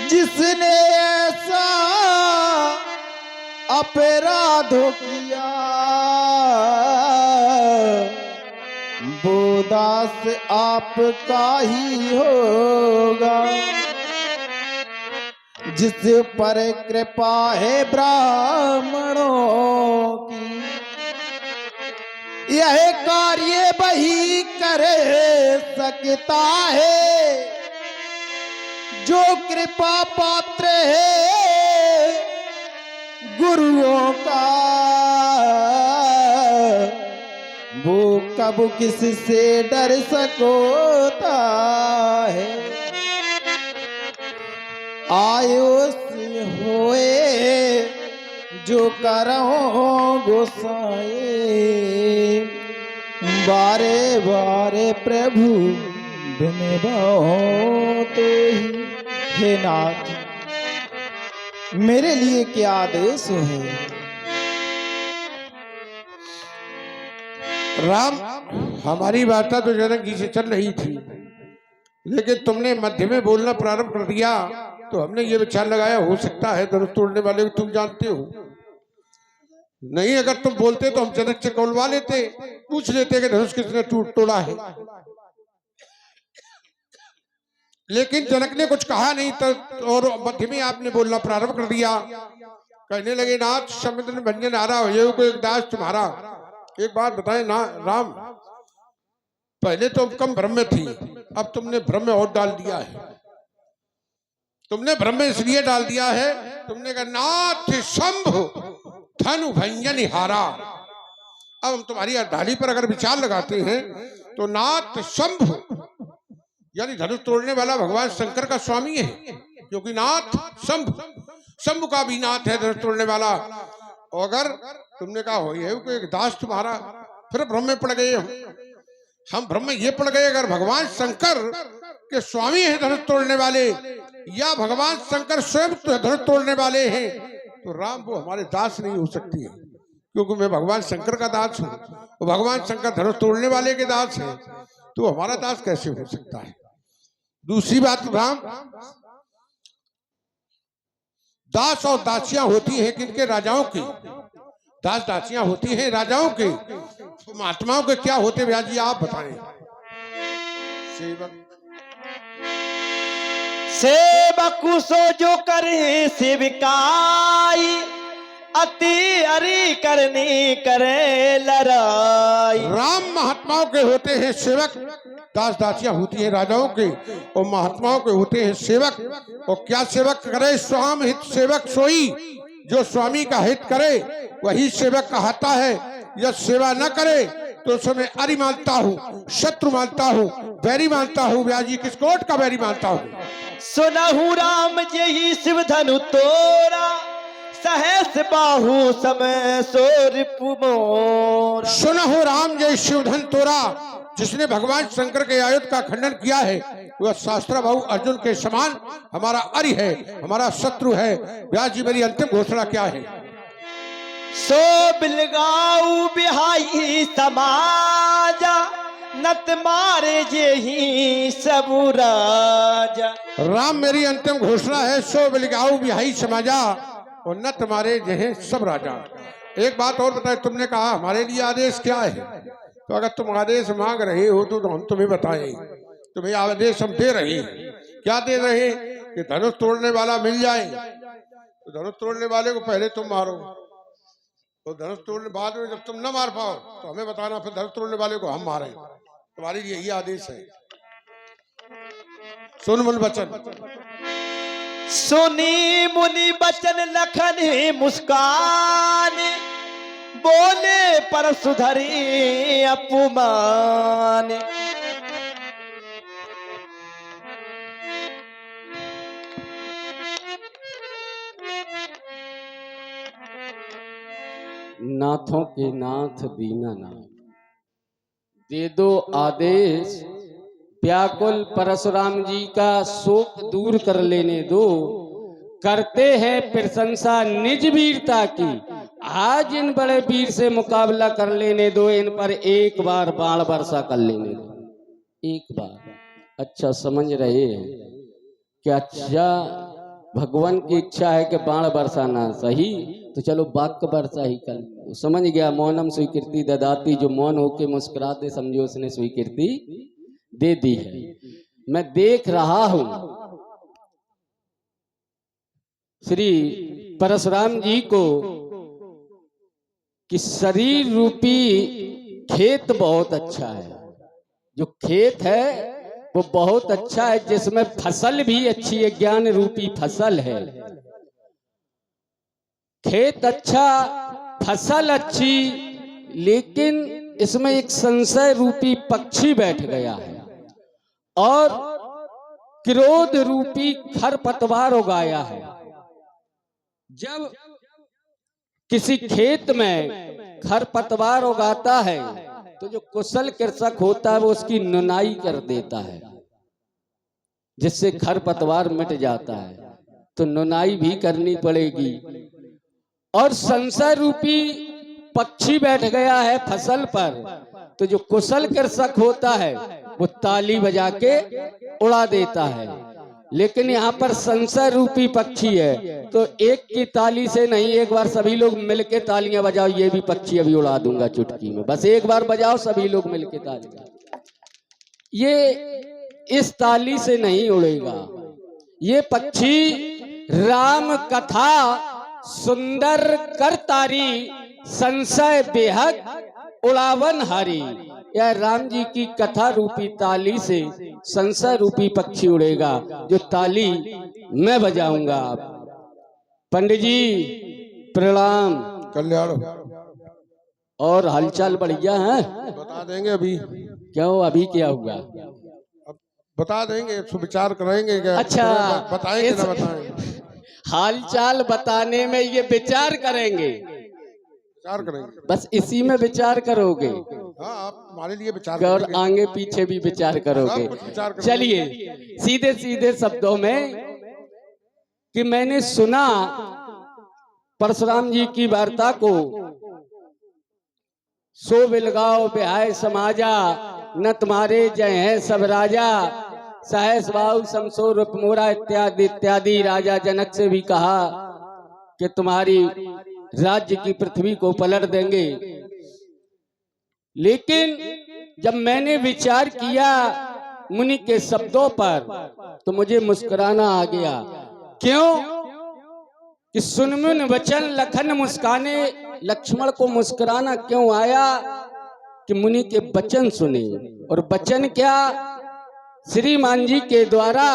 जिसने ऐसा अपराध किया वो दास आपका ही होगा। जिस पर कृपा है ब्राह्मणों की, यह कार्य वही कर सकता है जो कृपा पात्र है गुरुओं का। वो कब किससे डर सकता है। आयुष होए जो करो गोसाई, बारे बारे प्रभु बिनबो तो ही। हे नाथ, मेरे लिए क्या आदेश है। राम, हमारी वार्ता तो जनक जी से चल रही थी, लेकिन तुमने मध्य में बोलना प्रारंभ कर दिया तो हमने ये विचार लगाया हो सकता है धनुष तोड़ने वाले को तुम जानते हो। नहीं, अगर तुम बोलते तो हम जनक से कौलवा लेते, पूछ लेते कि धनुष किसने तोड़ा है। लेकिन जनक ने कुछ कहा नहीं और मध्य में आपने बोलना प्रारंभ कर दिया। कहने लगे, नाथ समुद्र में भंजन आ रहा हो को एक दास तुम्हारा। एक बात बताए ना राम, पहले तो कम भ्रम में थी, अब तुमने भ्रम में और डाल दिया है। तुमने भ्रम में इसलिए डाल दिया है, तुमने कहा नाथ शंभु धनु भंजन हारा। अब हम तुम्हारी अर्धाली पर अगर विचार लगाते हैं तो नाथ शंभु यानी धनुष तोड़ने वाला भगवान शंकर का स्वामी है, क्योंकि नाथ शंभु, शंभु का भी नाथ है धनुष तोड़ने वाला। और अगर तुमने कहा हो ये एक दास तुम्हारा, फिर भ्रम में पड़ गए हम भ्रम में ये पड़ गए अगर भगवान शंकर के स्वामी है धनुष तोड़ने वाले या भगवान शंकर स्वयं धनुष तोड़ने वाले हैं, तो राम वो हमारे दास नहीं हो सकती है, क्योंकि मैं भगवान शंकर का दास हूँ और भगवान शंकर धनुष तोड़ने वाले के दास है, तो हमारा दास कैसे हो सकता है। दूसरी बात राम, दास और दासियां होती हैं किनके, राजाओं की। दास दासियां होती हैं राजाओं के, तो महात्माओं के क्या होते व्यास जी आप बताएं। सेवक सो जो करे सेविकाई, अति अरि करनी करे लड़ाई। राम महात्माओं के होते हैं सेवक, दास दासियां होती हैं राजाओं के, और महात्माओं के होते हैं सेवक। और क्या सेवक करे, स्वाम हित सेवक सोई, जो स्वामी का हित करे वही सेवक कहता है। यह सेवा न करे तो उसमें अरि मानता हूँ, शत्रु मानता हूँ, बैरी मानता हूँ। व्यास जी किस कोट का बैरी मानता हूँ। सुनहु राम जही शिव धनु तोरा, सहस बाहु समय सोर पुमोरा। सुनहु राम जय शिव धन तोरा, जिसने भगवान शंकर के आयुध का खंडन किया है वह शास्त्र भाऊ अर्जुन के समान हमारा अरि है, हमारा शत्रु है। व्यास जी मेरी अंतिम घोषणा क्या है। सो बिलगाऊ बिहाई समाजा, नत मारे जेही सबु राजा। राम मेरी अंतिम घोषणा है, सो बिलगाऊ बिहाई समाजा और नत मारे जेहे सब राजा। एक बात और बताए, तुमने कहा हमारे लिए आदेश क्या है, तो अगर तुम आदेश मांग रहे हो तो हम तुम्हें बताएं। तुम्हें आदेश हम दे रहे हैं। क्या दे रहे हैं कि धनुष तोड़ने वाला मिल जाए, तो धनुष तोड़ने वाले को पहले तुम मारो, तो धनुष तोड़ने बाद में जब तुम न मार पाओ तो हमें बताना, फिर धनुष तोड़ने वाले को हम मारें। तुम्हारे लिए यही आदेश है। सुन मुनि बचन, सुनी मुनि बचन लखन मुस्कान, बोले पर सुधरी अपमान। नाथों के नाथ दीनानाथ, दे दो आदेश, व्याकुल परशुराम जी का शोक दूर कर लेने दो। करते हैं प्रशंसा निज वीरता की, आज इन बड़े वीर से मुकाबला कर लेने दो। इन पर एक बार बाण वर्षा कर लेने दो, एक बार। अच्छा समझ रहे हैं क्या? अच्छा भगवान की इच्छा है कि बाण बरसाना सही, तो चलो वाक्य वर्षा ही कर। तो समझ गया, मौनम स्वीकृति ददाती, जो मौन होके मुस्कुराते समझो उसने स्वीकृति दे दी है। मैं देख रहा हूं श्री परशुराम जी को कि शरीर रूपी खेत बहुत अच्छा है। जो खेत है वो बहुत अच्छा है, जिसमें फसल भी अच्छी है, ज्ञान रूपी फसल है। खेत अच्छा, फसल अच्छी, लेकिन इसमें एक संशय रूपी पक्षी बैठ गया है और क्रोध रूपी खरपतवार उगाया है। जब किसी खेत में खरपतवार उगाता है तो जो कुशल कृषक होता है वो उसकी नुनाई कर देता है, जिससे खरपतवार मिट जाता है। तो नुनाई भी करनी पड़ेगी। और संशय रूपी पक्षी बैठ गया है फसल पर, तो जो कुशल कृषक होता है वो ताली बजा के उड़ा देता है। लेकिन यहाँ पर संशय रूपी पक्षी है, तो एक की ताली से नहीं, एक बार सभी लोग मिलके तालियां बजाओ। ये भी पक्षी अभी उड़ा दूंगा चुटकी में, बस एक बार बजाओ सभी लोग मिलके तालियां। ये इस ताली से नहीं उड़ेगा। ये पक्षी राम कथा सुंदर करतारी, संशय बेहद उड़ावन हारी। यह राम जी की कथा रूपी ताली से संशय रूपी पक्षी उड़ेगा, जो ताली मैं बजाऊंगा। पंडित जी प्रणाम। कल्याण। और हालचाल बढ़िया है? बता देंगे अभी। क्यों, अभी क्या हुआ? अब बता देंगे, सुविचार करेंगे क्या? अच्छा, बताएंगे ना बताएंगे? हालचाल बताने में ये विचार करेंगे? विचार करेंगे, बस इसी में विचार करोगे? हाँ, आप हमारे लिए विचार और करेंगे। आगे पीछे भी विचार करोगे? सब कुछ विचार करेंगे। चलिए सीधे सीधे शब्दों में कि मैंने सुना परशुराम जी की वार्ता को, सो बिलगाओ बिहाय समाजा, न तुम्हारे जय हैं सब राजा, सहस बाहु समसो रूप मोरा, इत्यादि इत्यादि। राजा जनक से भी कहा कि तुम्हारी राज्य की पृथ्वी को पलट देंगे। लेकिन जब मैंने विचार किया मुनि के शब्दों पर, तो मुझे मुस्कुराना आ गया। क्यों कि सुनमुन वचन लखन मुस्काने। लक्ष्मण को मुस्कुराना क्यों आया? कि मुनि के वचन सुने। और वचन क्या? श्रीमान जी के द्वारा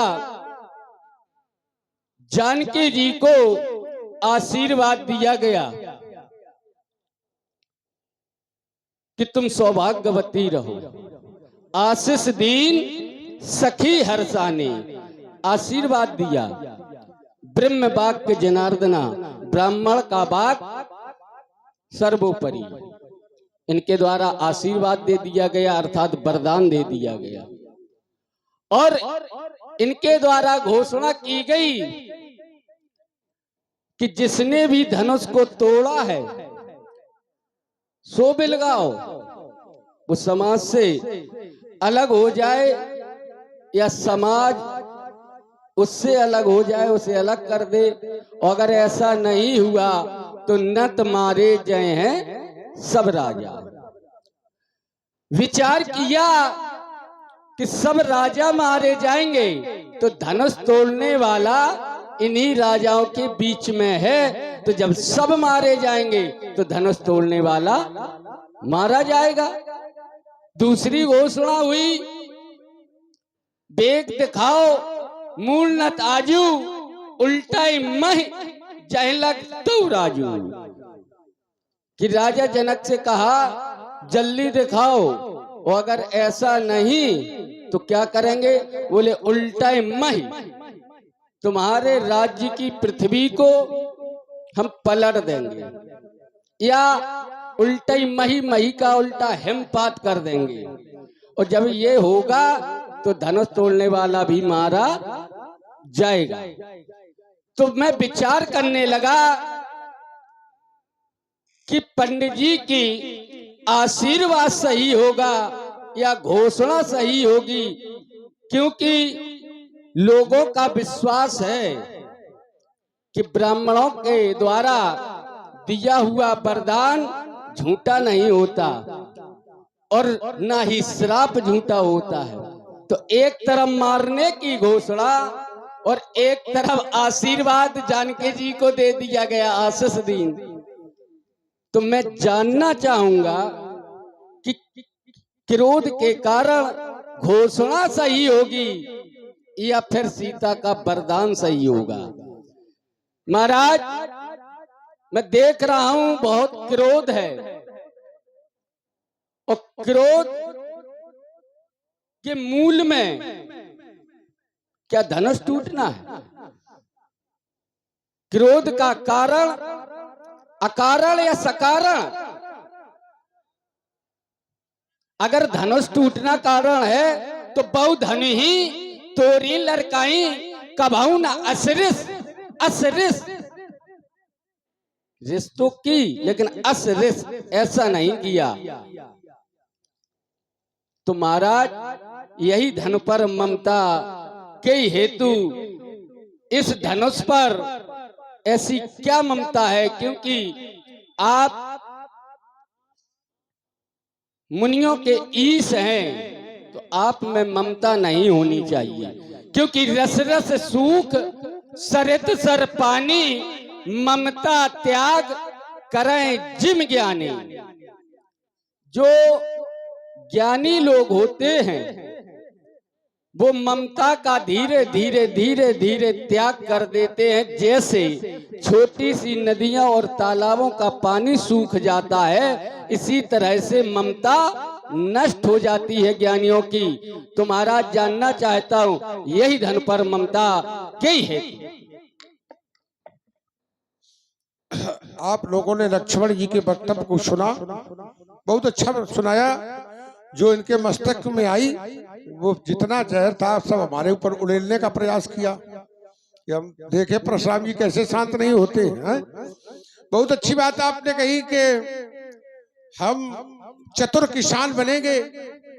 जानकी जी को आशीर्वाद दिया गया कि तुम सौभाग्यवती रहो। आशीष दीन सखी हर्षानी, आशीर्वाद दिया। ब्रह्म वाक्य जनार्दना, ब्राह्मण का वाक सर्वोपरि। इनके द्वारा आशीर्वाद दे दिया गया, अर्थात वरदान दे दिया गया। और इनके द्वारा घोषणा की गई कि जिसने भी धनुष को तोड़ा है सो बिलगाओ, वो समाज से अलग हो जाए या समाज उससे अलग हो जाए, उसे अलग कर दे। और अगर ऐसा नहीं हुआ तो नत मारे जाए हैं सब राजा। विचार किया कि सब राजा मारे जाएंगे, तो धनुष तोड़ने वाला इन्हीं राजाओं के बीच में है। तो जब सब मारे जाएंगे तो धनुष तोड़ने वाला मारा जाएगा। दूसरी घोषणा हुई, बेग दिखाओ मूल नत आजू, उल्टा मह जहलक तो राजू। कि राजा जनक से कहा जल्दी दिखाओ, और अगर ऐसा नहीं तो क्या करेंगे? बोले उल्टा मही, तुम्हारे राज्य की पृथ्वी को हम पलट देंगे, या उल्टा मही, मही का उल्टा हिमपात कर देंगे। और जब ये होगा तो धनुष तोड़ने वाला भी मारा जाएगा। तो मैं विचार करने लगा कि पंडित जी की आशीर्वाद सही होगा या घोषणा सही होगी, क्योंकि लोगों का विश्वास है कि ब्राह्मणों के द्वारा दिया हुआ वरदान झूठा नहीं होता और ना ही श्राप झूठा होता है। तो एक तरफ मारने की घोषणा और एक तरफ आशीर्वाद जानकी जी को दे दिया गया आशीष दीन। तो मैं जानना चाहूंगा कि क्रोध के कारण घोषणा सही होगी या फिर सीता का वरदान सही होगा। महाराज, मैं देख रहा हूं बहुत क्रोध है और क्रोध के मूल में क्या धनुष टूटना है? क्रोध का कारण अकारण या सकारण? अगर धनुष टूटना कारण है तो बहु धन ही तोरी लड़काई कभाऊ न असरिस असरिस रिश्तों की, लेकिन असरिस ऐसा नहीं किया। तो महाराज, यही धन पर ममता के हेतु इस धनुष पर ऐसी क्या ममता है? क्योंकि आप मुनियों के ईश हैं तो आप में ममता नहीं होनी चाहिए। क्योंकि रस रस सूख सरित सर पानी ममता त्याग करें जिम ज्ञानी। जो ज्ञानी लोग होते हैं वो ममता का धीरे धीरे धीरे धीरे त्याग कर देते हैं। जैसे छोटी सी नदियां और तालाबों का पानी सूख जाता है, इसी तरह से ममता नष्ट हो जाती है ज्ञानियों की। तो महाराज, जानना चाहता हूं यही धन पर ममता क्या है? आप लोगों ने लक्ष्मण जी के वक्तव्य को सुना, बहुत अच्छा सुनाया। जो इनके मस्तक में आई वो जितना जहर था सब हमारे ऊपर उड़ेलने का प्रयास किया कि हम देखे परशुराम जी कैसे शांत नहीं होते हैं। बहुत अच्छी बात आपने कही कि हम चतुर किसान बनेंगे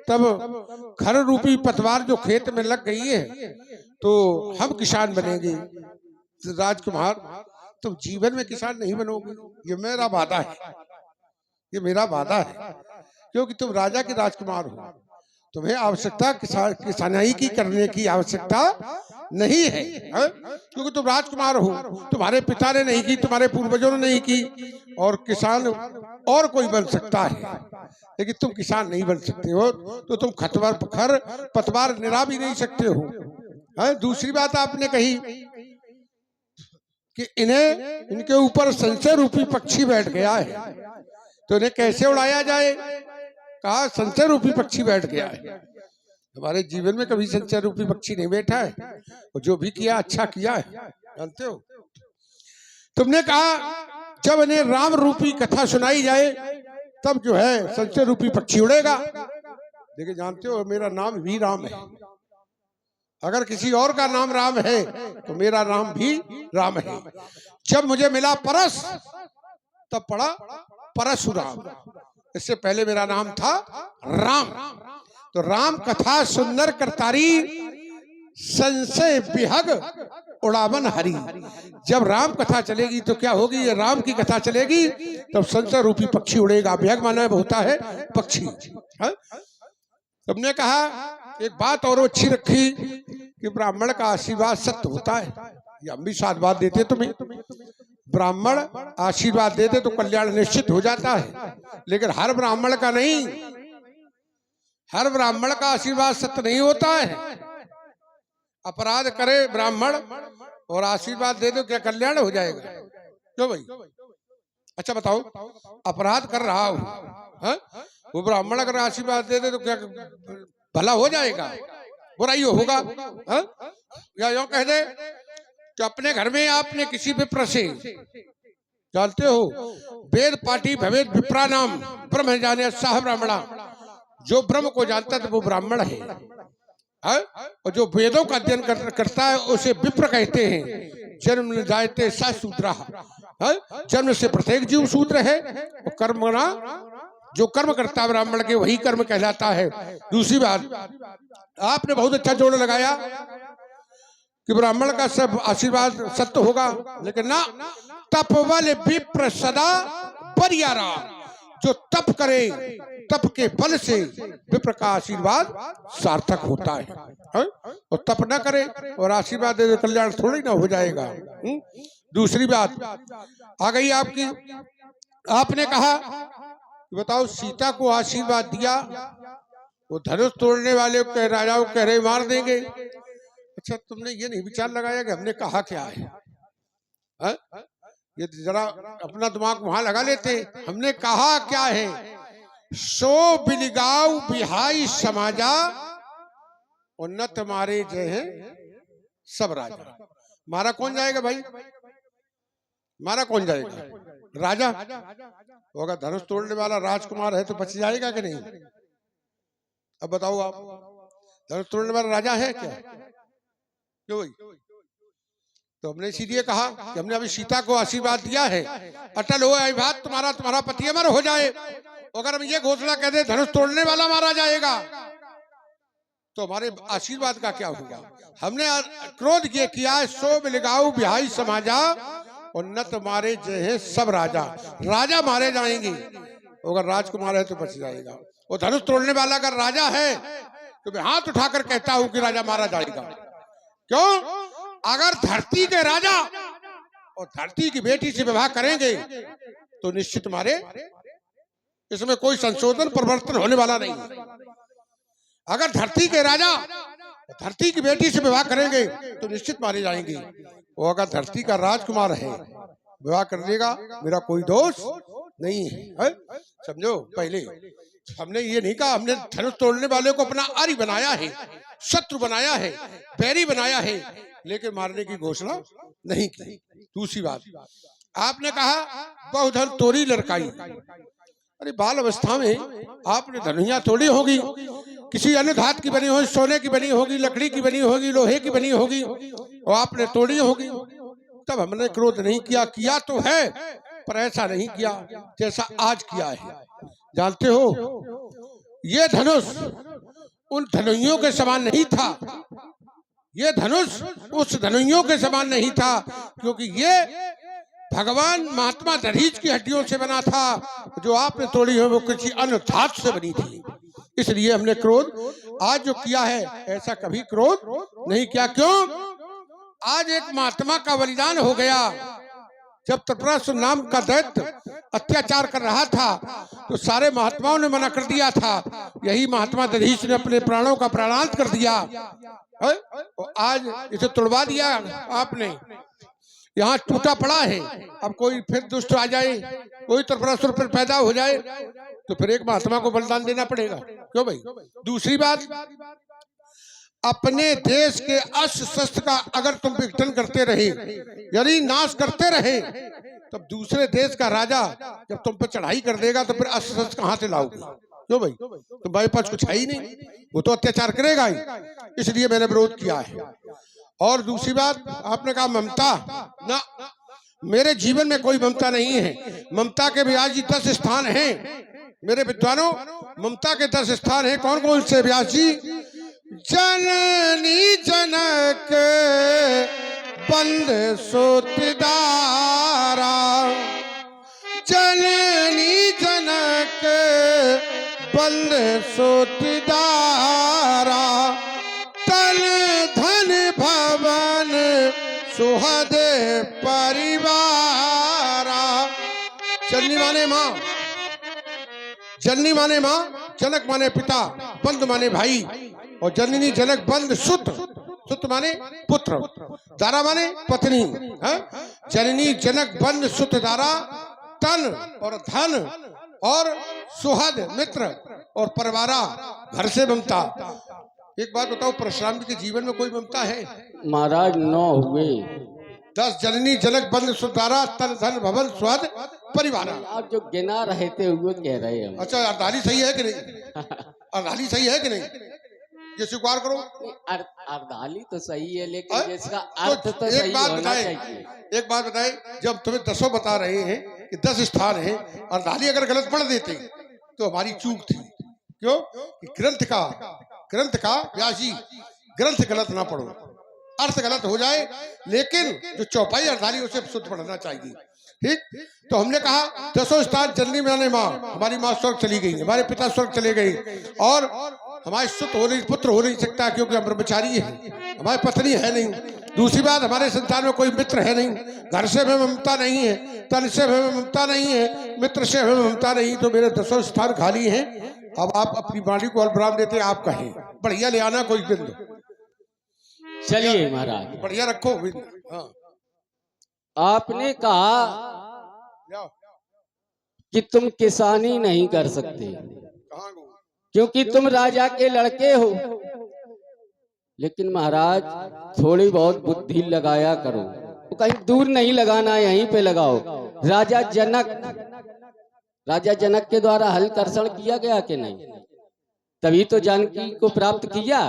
तब खर रूपी पतवार जो खेत में लग गई है तो हम किसान बनेंगे। राजकुमार, तुम जीवन में किसान नहीं बनोगे, ये मेरा वादा है, ये मेरा वादा है। क्योंकि तुम राजा के राजकुमार हो, तुम्हें आवश्यकता किसानाई की करने की आवश्यकता नहीं है, क्योंकि तुम राजकुमार हो। तुम्हारे पिता ने नहीं की, तुम्हारे पूर्वजों ने नहीं की, और किसान और कोई बन सकता है, लेकिन तुम किसान नहीं बन सकते हो। तो तुम खर पतवार निरा भी नहीं सकते हो। दूसरी बात आपने कही कि इनके ऊपर संशय रूपी पक्षी बैठ गया है, तो इन्हें कैसे उड़ाया जाए? कहा संशय रूपी पक्षी बैठ गया है। हमारे जीवन में कभी संशय रूपी पक्षी नहीं बैठा है, और जो भी किया अच्छा किया है, जानते हो। तुमने कहा जब इन्हें राम रूपी कथा सुनाई जाए तब जो है संशय रूपी पक्षी उड़ेगा। देखिए, जानते हो मेरा नाम भी राम है। अगर किसी और का नाम राम है तो मेरा नाम भी राम है। जब मुझे मिला परस तब पड़ा परशुराम। इससे पहले मेरा नाम था राम। तो राम कथा सुंदर करतारी संशय विहग उड़ावन हरी। जब राम कथा चलेगी तो क्या होगी? ये राम की कथा चलेगी तब संशय रूपी पक्षी उड़ेगा। विहग माने होता है पक्षी। तुमने कहा एक बात और अच्छी रखी कि ब्राह्मण का आशीर्वाद सत्य होता है। ये हम भी साधवाद देते तुम्हें। ब्राह्मण आशीर्वाद देते तो कल्याण निश्चित हो जाता है, लेकिन हर ब्राह्मण का नहीं, हर ब्राह्मण का आशीर्वाद सत्य नहीं होता है। अपराध करे ब्राह्मण और आशीर्वाद दे दो, क्या कल्याण हो जाएगा? क्यों भाई? अच्छा बताओ, अपराध कर रहा हूं, वो ब्राह्मण अगर आशीर्वाद दे दे तो क्या भला हो जाएगा? बुराई होगा? या यूं कह दे कि अपने घर में आपने किसी विप्र से, जानते हो वेद पाठी भवेद विप्रा नाम ब्रह्म जाने साह ब्राह्मणा। जो ब्रह्म को जानता है वो ब्राह्मण है, और जो वेदों का अध्ययन करता है उसे विप्र कहते हैं। जन्म जायते सा शूद्रा, जन्म से प्रत्येक जीव शूद्र है। और कर्मणा, जो कर्म करता है ब्राह्मण के वही कर्म कहलाता है। दूसरी बात आपने बहुत अच्छा जोड़ लगाया कि ब्राह्मण का सब आशीर्वाद सत्य होगा, लेकिन ना, तपबल विप्र सदा बरियारा, जो तप करे तप के बल से विप्र का आशीर्वाद सार्थक होता है? और तप न करे और आशीर्वाद दे दे कल्याण थोड़ी ना हो जाएगा। दूसरी बात आ गई आपकी, आपने कहा बताओ सीता को आशीर्वाद दिया, वो धनुष तोड़ने वाले कह राजाओं कह रहे मार देंगे। अच्छा तुमने ये नहीं विचार लगाया कि हमने कहा क्या है? ये जरा अपना दिमाग वहां लगा लेते। हमने कहा क्या है? सो बिलिगाव बिहाई समाजा और न तुम्हारे जय है सब राजा। मारा कौन जाएगा भाई? मारा कौन जाएगा? राजा होगा। धनुष तोड़ने वाला राजकुमार है तो बच जाएगा कि नहीं? अब बताओ आप, धनुष तोड़ने वाला राजा है क्या? क्यों भाई? तो हमने इसीलिए कहा कि हमने अभी सीता को आशीर्वाद दिया है, अटल हो अभिभात तुम्हारा, तुम्हारा पति अमर हो जाए। अगर हम ये घोषणा कह दे धनुष तोड़ने वाला मारा जाएगा तो हमारे आशीर्वाद का क्या होगा? हमने क्रोध ये किया, सो बिलगाऊ बिहाई समाजा और न तुम्हारे जय है सब राजा। राजा मारे जाएंगे, अगर राजकुमार है तो बच जाएगा। वो धनुष तोड़ने वाला अगर राजा है तो मैं हाथ उठाकर कहता हूं कि राजा मारा जाएगा। क्यों? अगर धरती के राजा और धरती की बेटी से विवाह करेंगे तो निश्चित मारे, इसमें कोई संशोधन परिवर्तन होने वाला नहीं। अगर धरती के राजा धरती की बेटी से विवाह करेंगे तो निश्चित मारे जाएंगे। वो अगर धरती का राजकुमार है, विवाह कर लेगा, मेरा कोई दोष नहीं है। समझो, पहले हमने ये नहीं कहा, हमने धनुष तोड़ने वाले को अपना आरी बनाया है, शत्रु बनाया है, बैरी बनाया है, लेकिन मारने की घोषणा नहीं की। दूसरी बात, आपने कहा बहुधन तोड़ी लड़काई। अरे बाल अवस्था में आपने धनुया तोड़ी होगी, किसी अन्य धात की बनी होगी, सोने की बनी होगी, लकड़ी की बनी होगी, लोहे की बनी होगी, और आपने तोड़ी होगी। तब हमने क्रोध नहीं किया। किया तो है पर ऐसा नहीं किया जैसा आज किया है। जानते हो ये धनुष उन धनुइयों के समान नहीं था, ये धनुष उस धनुइयों के समान नहीं था, क्योंकि ये भगवान महात्मा दधीच की हड्डियों से बना था। जो आपने तोड़ी है वो किसी अन्य धातु से बनी थी। इसलिए हमने क्रोध आज जो किया है ऐसा कभी क्रोध नहीं किया। क्यों? आज एक महात्मा का बलिदान हो गया। जब त्रिपुरासुर नाम का दैत्य अत्याचार कर रहा था तो सारे महात्माओं ने मना कर दिया था। यही महात्मा दधीच ने अपने प्राणों का प्राणांत कर दिया है? और आज इसे तोड़वा दिया आपने, यहाँ टूटा पड़ा है। अब कोई फिर दुष्ट आ जाए, कोई त्रिपुरासुर पर पैदा हो जाए तो फिर एक महात्मा को बलिदान देना पड़ेगा। क्यों भाई? दूसरी बात, अपने देश के अस्त्र शस्त्र का अगर तुम विघटन करते रहे, यानी नाश करते रहे, तब दूसरे देश का राजा जब तुम पर चढ़ाई कर देगा तो फिर अस्त्र शस्त्र कहां से लाओगे? क्यों भाई? तुम भाई पास कुछ है ही नहीं, वो तो अत्याचार करेगा ही। इसलिए मैंने विरोध किया है। और दूसरी बात, आपने कहा ममता ना, मेरे जीवन में कोई ममता नहीं है। ममता के व्यास जी 10 स्थान हैं मेरे विद्वानों, ममता के 10 स्थान हैं। कौन कौन से व्यास जी? जननी जनक बंद सोतदारा, जननी जनक बंद सोतदारा, तन धन भवन सुहद परिवारा। जननी माने माँ, जननी माने माँ, जनक माने पिता, बंद माने भाई, और जननी जनक बंद सुत, सुत माने पुत्र, दारा माने पत्नी है? जननी जनक बंद सुत दारा, तन और धन और सुहद मित्र और परिवारा, घर से ममता। एक बात बताओ, परशुराम जी के जीवन में कोई ममता है? महाराज 9 हुए। 10 जननी जनक बंद सुत दारा, तन धन भवन सुहद परिवारा। आप जो गिना रहे थे वो कह रहे हैं। अच्छा, अर्धाली सही है कि नहीं? अर्धाली सही है कि नहीं? ये स्वीकार करो। अर्धाली तो सही है, लेकिन इसका तो अर्थ तो सही होना चाहिए। एक बात बताए, जब तुम्हें 10 बता रहे हैं कि 10 स्थान है, अर्धाली अगर गलत पढ़ देते तो हमारी चूक थी। क्यों? कि ग्रंथ का व्यास जी ग्रंथ गलत ना पढ़ो। अर्थ गलत हो जाए, लेकिन जो चौपाई अर्धाली उसे शुद्ध पढ़ना चाहिए। ठीक, तो हमने कहा 10 स्थान जननी मैंने माँ, हमारी माँ स्वर्ग चली गई, हमारे पिता स्वर्ग चले गए, और हमारे सुत हो नहीं, पुत्र हो नहीं सकता क्योंकि हम ब्रह्मचारी हैं, हमारी पत्नी है नहीं। दूसरी बात, हमारे संतान में कोई मित्र है नहीं, घर से हमें ममता नहीं है, तन से हमें ममता नहीं है, मित्र से हमें ममता नहीं, तो मेरे 10 स्थान खाली हैं। अब आप अपनी वाणी को अलबराम देते, आप कहें बढ़िया ले आना कोई बिंदु, चलिए महाराज, बढ़िया रखो। हाँ, आपने कहा जाओ। कि तुम किसानी नहीं कर सकते कहाँ गो? क्योंकि तुम राजा के लड़के हो। लेकिन महाराज थोड़ी बहुत बुद्धि लगाया करो, तो कहीं दूर नहीं लगाना, यहीं पे लगाओ। राजा जनक के द्वारा हल कर्षण किया गया कि नहीं? तभी तो जानकी को प्राप्त किया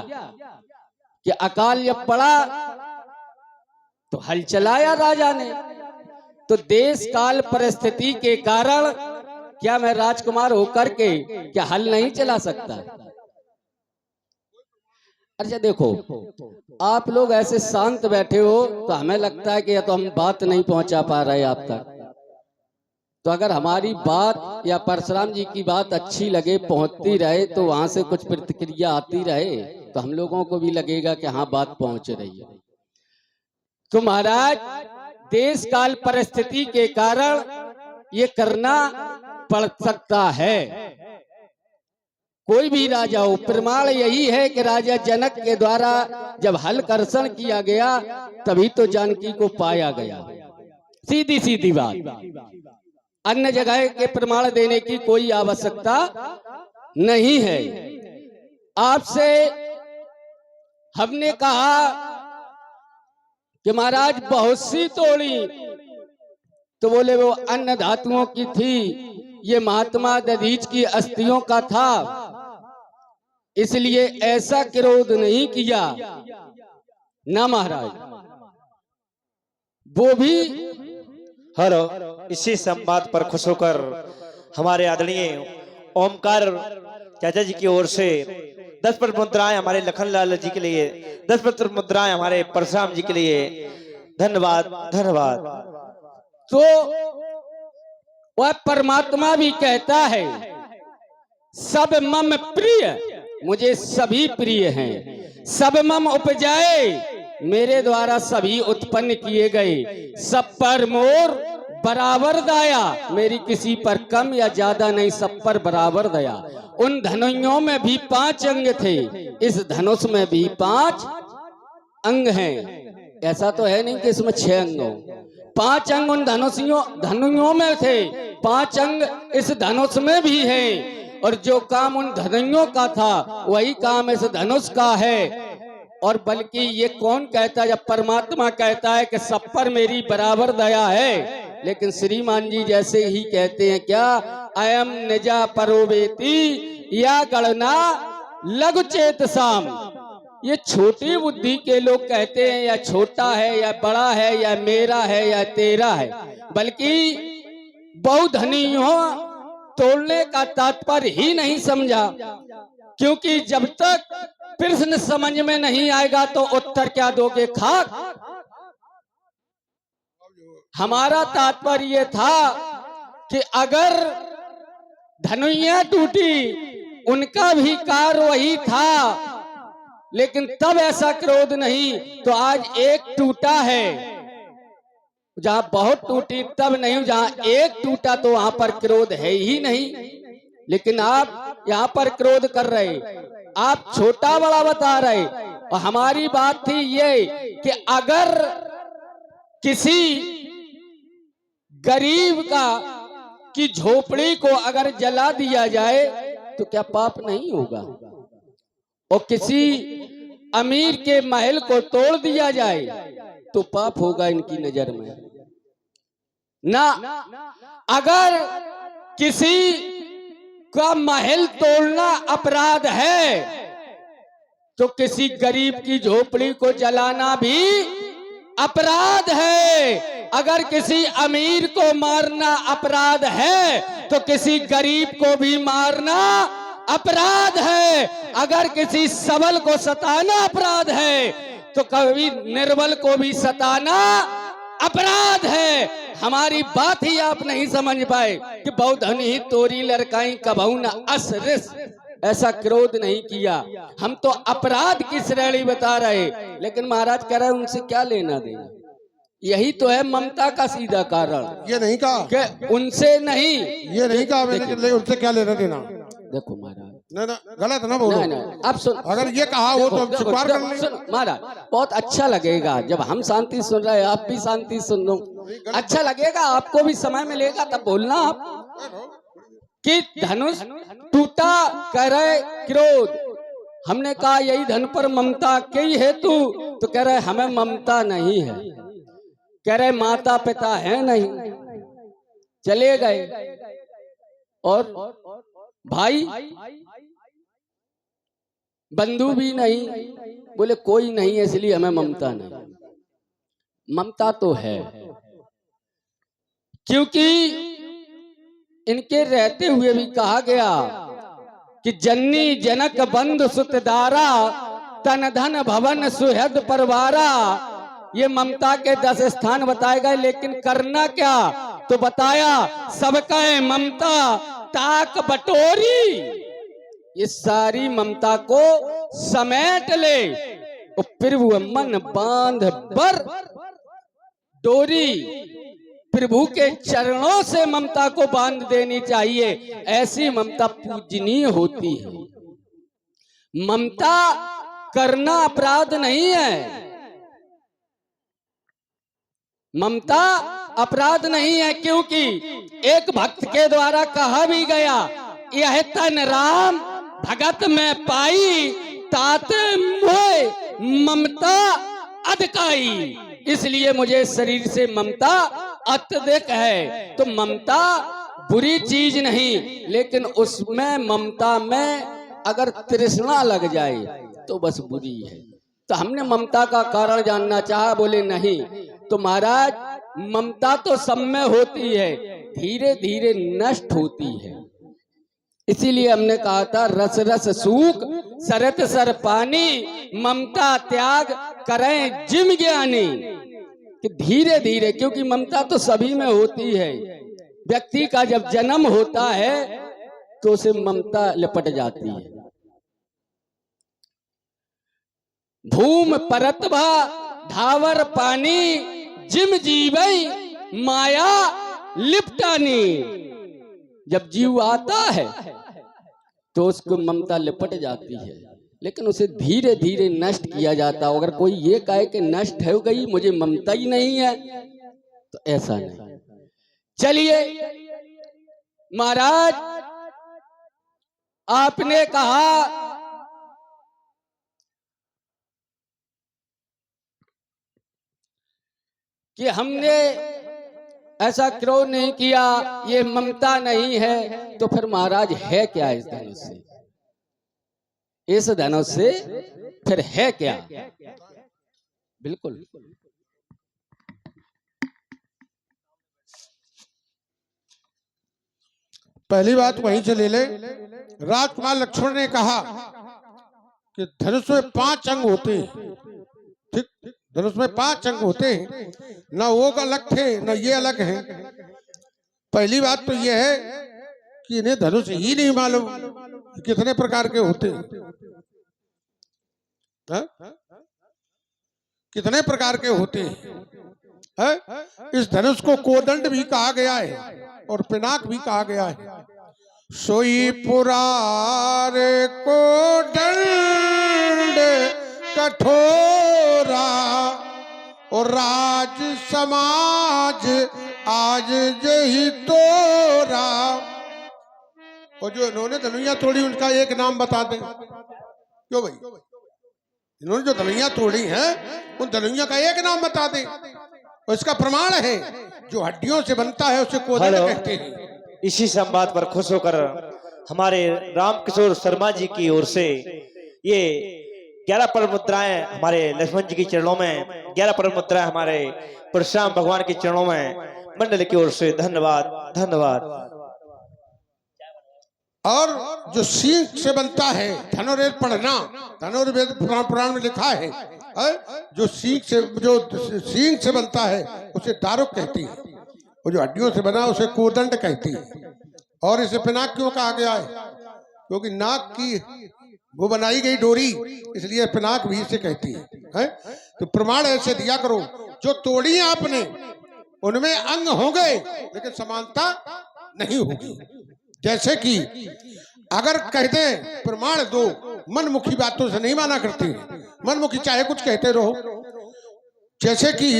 कि अकाल जब पड़ा तो हल चलाया राजा ने। तो देश काल परिस्थिति के कारण क्या मैं राजकुमार होकर के क्या हल नहीं चला सकता? अच्छा देखो, आप लोग ऐसे शांत बैठे हो तो हमें लगता है कि या तो हम बात नहीं पहुंचा पा रहे आप तक। तो अगर हमारी बात या परशुराम जी की बात अच्छी लगे, पहुंचती रहे, तो वहां से कुछ प्रतिक्रिया आती रहे, तो हम लोगों को भी लगेगा कि हाँ बात पहुंच रही है। तो महाराज देश काल परिस्थिति के कारण ये करना पड़ सकता है। कोई भी राजा हो, प्रमाण यही है कि राजा जनक के द्वारा जब हल कर्षण किया गया तभी तो जानकी को पाया गया। सीधी सीधी बात, अन्य जगह के प्रमाण देने की कोई आवश्यकता नहीं है। आपसे हमने कहा कि महाराज बहुत सी तोड़ी, तो बोले वो अन्य धातुओं की थी, ये महात्मा दधीच की अस्थियों का था, इसलिए ऐसा क्रोध नहीं किया ना महाराज। वो भी हेलो, इसी संवाद पर खुश होकर हमारे आदरणीय ओमकार चाचा जी की ओर से 10 पत्र मुद्राएं हमारे लखनलाल जी के लिए, 10 पत्र मुद्राएं हमारे परशुराम जी के लिए। धन्यवाद धन्यवाद। तो वह परमात्मा भी कहता है सब मम प्रिय, मुझे सभी प्रिय हैं। सब मम उपजाए, मेरे द्वारा सभी उत्पन्न किए गए। सब पर मोर बराबर दया, मेरी किसी पर कम या ज्यादा नहीं, सब पर बराबर दया। उन धनुषों में भी 5 अंग थे, इस धनुष में भी 5 अंग हैं। ऐसा तो है नहीं कि इसमें 6 अंग हो। 5 अंग उन धनुषों में थे, 5 अंग इस धनुष में भी हैं। और जो काम उन धनुषों का था वही काम इस धनुष का है। और बल्कि ये कौन कहता है, जब परमात्मा कहता है कि सब पर मेरी बराबर दया है, लेकिन श्रीमान जी जैसे ही कहते हैं क्या, अयम निजा परोवेती या गणना लघु चेत साम। ये छोटी बुद्धि के लोग कहते हैं या छोटा है या बड़ा है या मेरा है या तेरा है, बल्कि बहुधनियों तोड़ने का तात्पर्य ही नहीं समझा। क्योंकि जब तक प्रश्न समझ में नहीं आएगा तो उत्तर क्या दोगे, खाक। हमारा तात्पर्य ये था कि अगर धनुइयां टूटी, उनका भी कार्य वही था, लेकिन तब ऐसा क्रोध नहीं। तो आज एक टूटा है, जहां बहुत टूटी तब नहीं, जहां एक टूटा तो वहां पर क्रोध है ही नहीं। लेकिन आप यहाँ पर क्रोध कर रहे, आप छोटा बड़ा बता रहे। और हमारी बात थी ये कि अगर किसी गरीब की झोपड़ी को अगर जला दिया जाए तो क्या पाप नहीं होगा? और किसी अमीर के महल को तोड़ दिया जाए तो पाप होगा इनकी नजर में ना। अगर किसी का महल तोड़ना अपराध है तो किसी गरीब की झोपड़ी को जलाना भी अपराध है। अगर किसी अमीर को मारना अपराध है तो किसी गरीब को भी मारना अपराध है। अगर किसी सबल को सताना अपराध है तो कभी निर्बल को भी सताना अपराध है। हमारी बात ही आप नहीं समझ पाए कि बहुधन ही तोरी लड़काई कबहू न असरिस, ऐसा क्रोध नहीं किया। हम तो अपराध की श्रेणी बता रहे, लेकिन महाराज कह रहे उनसे क्या लेना देना। यही तो है ममता का सीधा कारण। ये नहीं कहा कि उनसे नहीं, ये नहीं कहा मैंने कि उनसे क्या लेना देना। देखो महाराज, ना ना गलत ना बोलो। नहीं, अब सुन, अगर ये कहा हो तो हम देखो, स्वीकार कर लें। सुन महाराज, बहुत अच्छा लगेगा जब हम शांति सुन रहे हैं, आप भी शांति सुन लो, अच्छा लगेगा, आपको भी समय मिलेगा तब बोलना आप कि धनुष टूटा कह रहे क्रोध। हमने कहा यही धन पर ममता के हेतु, तो कह रहे हमें ममता नहीं है, कह रहे माता पिता है नहीं, चले गए। और भाई बंधु भी नहीं, बोले कोई नहीं है इसलिए हमें ममता नहीं। ममता तो है, क्योंकि इनके रहते हुए भी कहा गया कि जननी जनक बंधु सुतदारा तन धन भवन सुहृद परवारा। ये ममता के 10 स्थान बताए गए, लेकिन करना क्या तो बताया सबका ममता ताक बटोरी। इस सारी ममता को समेट ले और प्रभु मन बांध बर डोरी। प्रभु के चरणों से ममता को बांध देनी चाहिए, ऐसी ममता पूजनीय होती है। ममता करना अपराध नहीं है, ममता अपराध नहीं है, क्योंकि एक भक्त के द्वारा कहा भी गया, यह तन राम भगत में पाई ताते मोह ममता अधिकाई। इसलिए मुझे शरीर से ममता अत्यधिक है। तो ममता बुरी चीज नहीं, लेकिन उसमें ममता में अगर तृष्णा लग जाए तो बस बुरी है। तो हमने ममता का कारण जानना चाहा, बोले नहीं। तो महाराज ममता तो सब में होती है, धीरे धीरे नष्ट होती है। इसीलिए हमने कहा था रस रस सूख सरत सर पानी, ममता त्याग करें जिम ज्ञानी। कि धीरे धीरे, क्योंकि ममता तो सभी में होती है। व्यक्ति का जब जन्म होता है तो उसे ममता लिपट जाती है। धूम परतभा धावर पानी, जिम जीवई माया लिपटानी। जब जीव आता है तो उसको ममता लिपट जाती है, लेकिन उसे धीरे धीरे नष्ट किया जाता है। अगर कोई ये कहे कि नष्ट हो गई, मुझे ममता ही नहीं है, तो ऐसा नहीं। चलिए महाराज, आपने कहा कि हमने ऐसा क्रोध नहीं किया, ये ममता नहीं है, तो फिर महाराज है क्या इस धनुष से? इस धनुष से फिर है क्या? बिल्कुल पहली बात वहीं से ले ले। राजकुमार लक्ष्मण ने कहा कि धनुष में 5 अंग होते हैं। ठीक, धनुष में 5 अंग होते हैं, ना वो अलग थे ना ये अलग हैं। पहली बात तो यह है कि इन्हें धनुष ही नहीं मालूम कितने प्रकार के होते हैं। कितने प्रकार के होते हैं। इस धनुष को कोदंड भी कहा गया है और पिनाक भी कहा गया है। सोई पुरार को दंड कठोरा और राज समाज आज जही तोरा। और जो इन्होंने धनुइया तोड़ी उनका एक नाम बता दें। क्यों भाई, इन्होंने जो धनुइया तोड़ी है उन धनुइया का एक नाम बता दें। और इसका प्रमाण है जो हड्डियों से बनता है उसे कोदंड कहते हैं। इसी संवाद पर खुश होकर हमारे रामकिशोर शर्मा जी की ओर से ये 11 परम मुद्राएं हमारे लक्ष्मण जी के चरणों में, 11 परम मुद्राएं हमारे परशुराम भगवान के चरणों में मंडल की ओर से धन्यवाद धन्यवाद। और जो सींग से बनता है धनुर्वेद पढ़ना, धनुर्वेद पुराण में लिखा है है? जो सींग से बनता है उसे दारुक कहती है, और जो हड्डियों से बना उसे कोदंड कहती है। और इसे पिनाक क्यों कहा गया है? क्योंकि नाक की वो बनाई गई डोरी, इसलिए पिनाक भी इसे कहती है? तो प्रमाण ऐसे दिया करो, जो तोड़ी आपने उनमें अंग होंगे लेकिन समानता नहीं होगी। जैसे कि अगर कहते प्रमाण दो, मनमुखी बातों से नहीं माना करते, मनमुखी चाहे कुछ कहते रहो। जैसे कि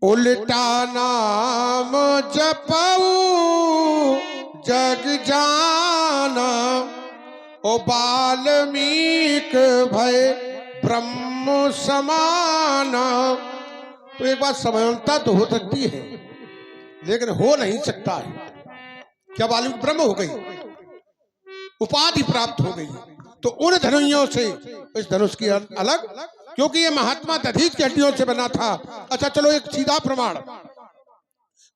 उल्टा नाम जपऊ जग जाना, ओ वाल्मीक भय ब्रह्म समाना। तो एक बात समानता तो हो सकती है लेकिन हो नहीं सकता है। क्या वाल्मीकि ब्रह्म हो गई, उपाधि प्राप्त हो गई, तो उन धनुइयों से इस धनुष की अलग, क्योंकि ये महात्मा दधीच की हड्डियों से बना था। अच्छा चलो एक सीधा प्रमाण,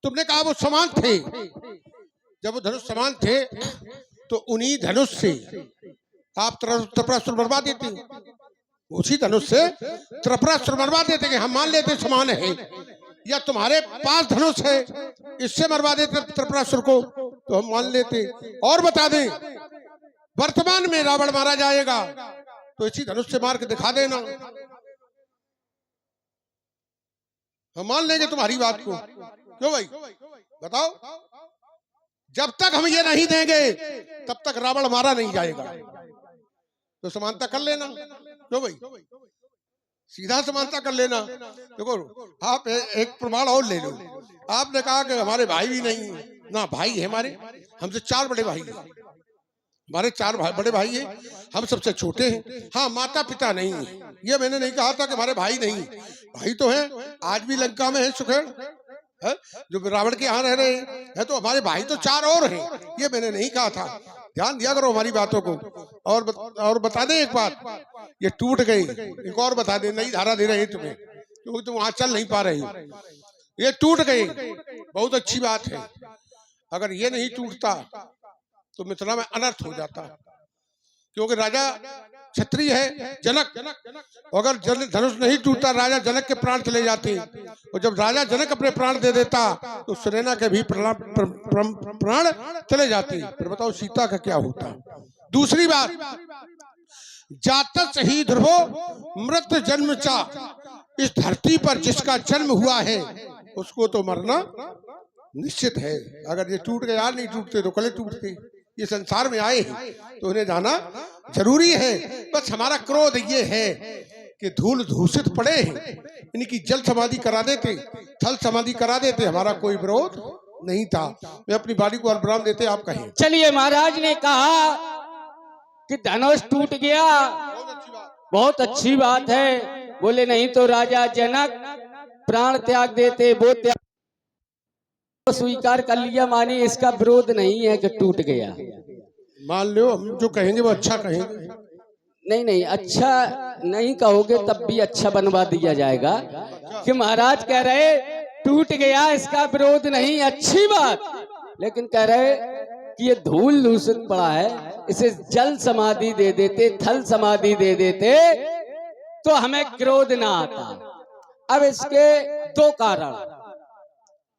तुमने कहा वो समान थे, जब वो धनुष समान थे तो उन्हीं धनुष से आप त्रिपुरासुर मरवा देते, उसी धनुष से त्रिपुरासुर मरवा देते कि हम मान लेते समान है, या तुम्हारे पास धनुष है इससे मरवा देते त्रिपुरासुर को तो हम मान लेते। और बता दें वर्तमान में रावण मारा जाएगा तो इसी धनुष से मार के दिखा देना, हम मान लेंगे तुम्हारी बात को। क्यों भाई बताओ, जब तक हम ये नहीं देंगे तब तक रावण मारा नहीं जाएगा, तो समानता कर लेना। क्यों भाई सीधा समानता कर लेना। देखो आप एक प्रमाण और ले लो, आपने कहा कि हमारे भाई भी नहीं ना, भाई है हमारे, हमसे 4 बड़े भाई हैं, हमारे 4 बड़े भाई हैं, हम सबसे छोटे हैं। हाँ माता पिता नहीं है, ये मैंने नहीं कहा था कि हमारे भाई नहीं, भाई तो हैं, आज भी लंका में है सुखेड़ है जो रावण के यहाँ रह रहे हैं, तो हमारे भाई तो 4 और हैं, ये मैंने नहीं कहा था। ध्यान दिया करो हमारी बातों को। और बता दें एक बात, ये टूट गई, एक और बता दें, नई धारा दे रहे हैं तुम्हें क्योंकि तुम वहां चल नहीं पा रहे हो, ये टूट गई, बहुत अच्छी बात है। अगर ये नहीं टूटता तो मिथिला में अनर्थ हो जाता, क्योंकि राजा क्षत्रिय है जनक, अगर धनुष नहीं टूटता राजा जनक के प्राण चले जाते, और जब राजा जनक अपने प्राण दे देता तो सुनैना के भी प्राण चले जाते। फिर बताओ सीता का क्या होता। दूसरी बात, जातस ही ध्रुवो मृत जन्म चा, इस धरती पर जिसका जन्म हुआ है उसको तो मरना निश्चित है। अगर ये टूट गया, नहीं टूटते तो कल टूटते। ये संसार में आए हैं तो उन्हें जाना जरूरी है। बस हमारा क्रोध ये है कि धूल दूषित पड़े हैं, इनकी जल समाधि करा देते, थल समाधि करा देते, हमारा कोई विरोध नहीं था। मैं अपनी बाड़ी को अलविराम देते, आप कहें। चलिए महाराज ने कहा कि धनुष टूट गया, बहुत अच्छी बात है। बोले नहीं तो राजा जनक प्राण त्याग देते, वो त्याग स्वीकार कर लिया, माने इसका विरोध नहीं है कि टूट गया। मान लो हम जो कहेंगे वो अच्छा कहेंगे। नहीं अच्छा नहीं कहोगे तब भी अच्छा बनवा दिया जाएगा कि महाराज कह रहे टूट गया, इसका विरोध नहीं, अच्छी बात, लेकिन कह रहे कि ये धूल दूषित पड़ा है, इसे जल समाधि दे देते, थल समाधि दे देते तो हमें क्रोध ना आता। अब इसके 2 कारण,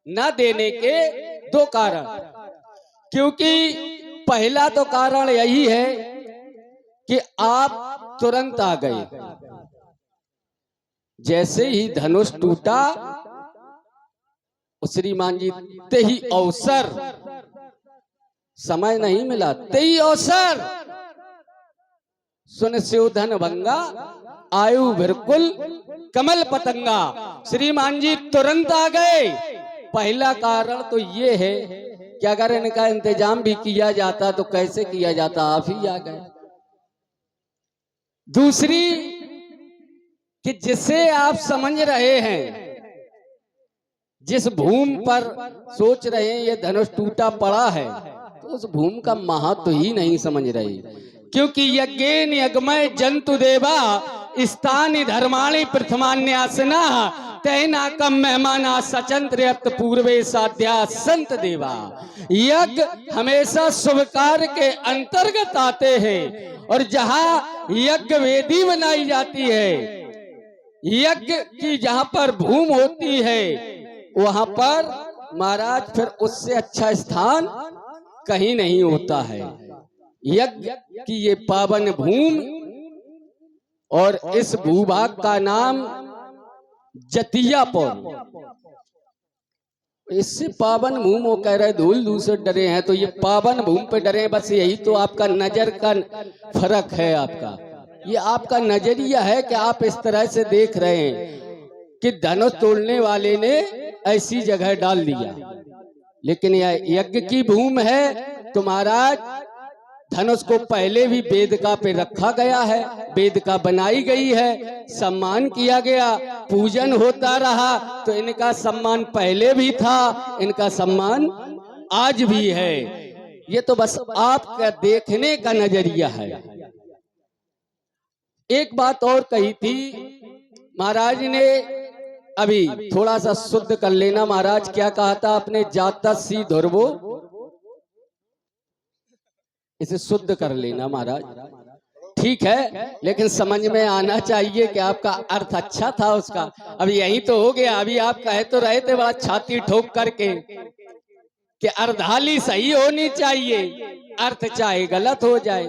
न देने के 2 कारण, क्योंकि पहला तो कारण यही है कि आप तुरंत आ गए, जैसे ही धनुष टूटा श्रीमान जी ते ही अवसर, समय नहीं मिला, ते ही अवसर, सुन स्योधन भंगा आयु बिल्कुल कमल पतंगा, श्रीमान जी तुरंत आ गए। पहला कारण तो ये है कि अगर इनका इंतजाम भी किया जाता तो कैसे किया जाता, आप ही आ गए। दूसरी कि जिसे आप समझ रहे हैं, जिस भूमि पर सोच रहे हैं ये धनुष टूटा पड़ा है, तो उस भूमि का महत्व ही नहीं समझ रहे, क्योंकि यज्ञेन यज्ञमय जंतु देवा स्थानी धर्माणी प्रथमान्यासना तैना कम मेहमाना सचंत्र पूर्वे साध्या संत देवा। यज्ञ हमेशा शुभ कार्य के अंतर्गत आते हैं, और जहाँ यज्ञ वेदी बनाई जाती है यज्ञ की जहां पर भूमि होती है वहां पर महाराज फिर उससे अच्छा स्थान कहीं नहीं होता है। यज्ञ की ये पावन भूमि और इस भूभाग का नाम जतियापुर। इससे पावन भूमि वो कह रहे धूल धूल से डरे हैं, तो ये पावन भूमि पे डरे। बस यही तो आपका नजर का फर्क है। आपका ये आपका नजरिया है कि आप इस तरह से देख रहे हैं कि धनुष तोड़ने वाले ने ऐसी जगह डाल दिया, लेकिन यह यज्ञ की भूमि है तो महाराज धनुष को पहले भी वेदिका पे रखा गया है, वेदिका बनाई गई है, सम्मान किया गया, पूजन होता रहा, तो इनका सम्मान पहले भी था, इनका सम्मान आज भी है। ये तो बस आपका देखने का नजरिया है। एक बात और कही थी महाराज ने, अभी थोड़ा सा शुद्ध कर लेना। महाराज क्या कहा था आपने? जाता सी धुरवो, इसे शुद्ध कर लेना महाराज। ठीक है, लेकिन समझ में आना चाहिए कि आपका अर्थ अच्छा था उसका। अब यही तो हो गया। अभी आप कहे तो रहे थे बड़ा छाती ठोक करके कि अर्धाली सही होनी चाहिए, अर्थ चाहे गलत हो जाए।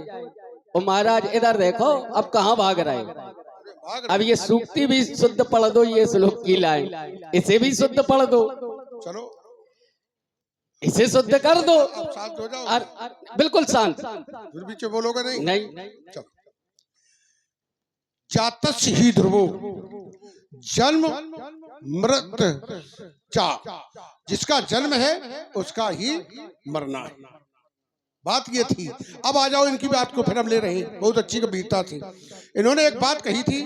और महाराज इधर देखो, अब कहाँ भाग रहे हैं? अब ये सूक्ति भी शुद्ध पढ़ दो, ये श्लोक की लाइन इसे भी शुद्ध पढ़ दो, चलो इसे शुद्ध कर दो। अब शांत हो जाओ। बिल्कुल शांत, फिर बीच बोलोगे नहीं? नहीं। चलो। जातस्य ही ध्रुवो, जन्म मृत चा, जिसका जन्म है उसका ही मरना है। बात ये थी। अब आ जाओ इनकी बात को फिर हम ले रहे हैं। बहुत अच्छी गंभीरता थी। इन्होंने एक बात कही थी,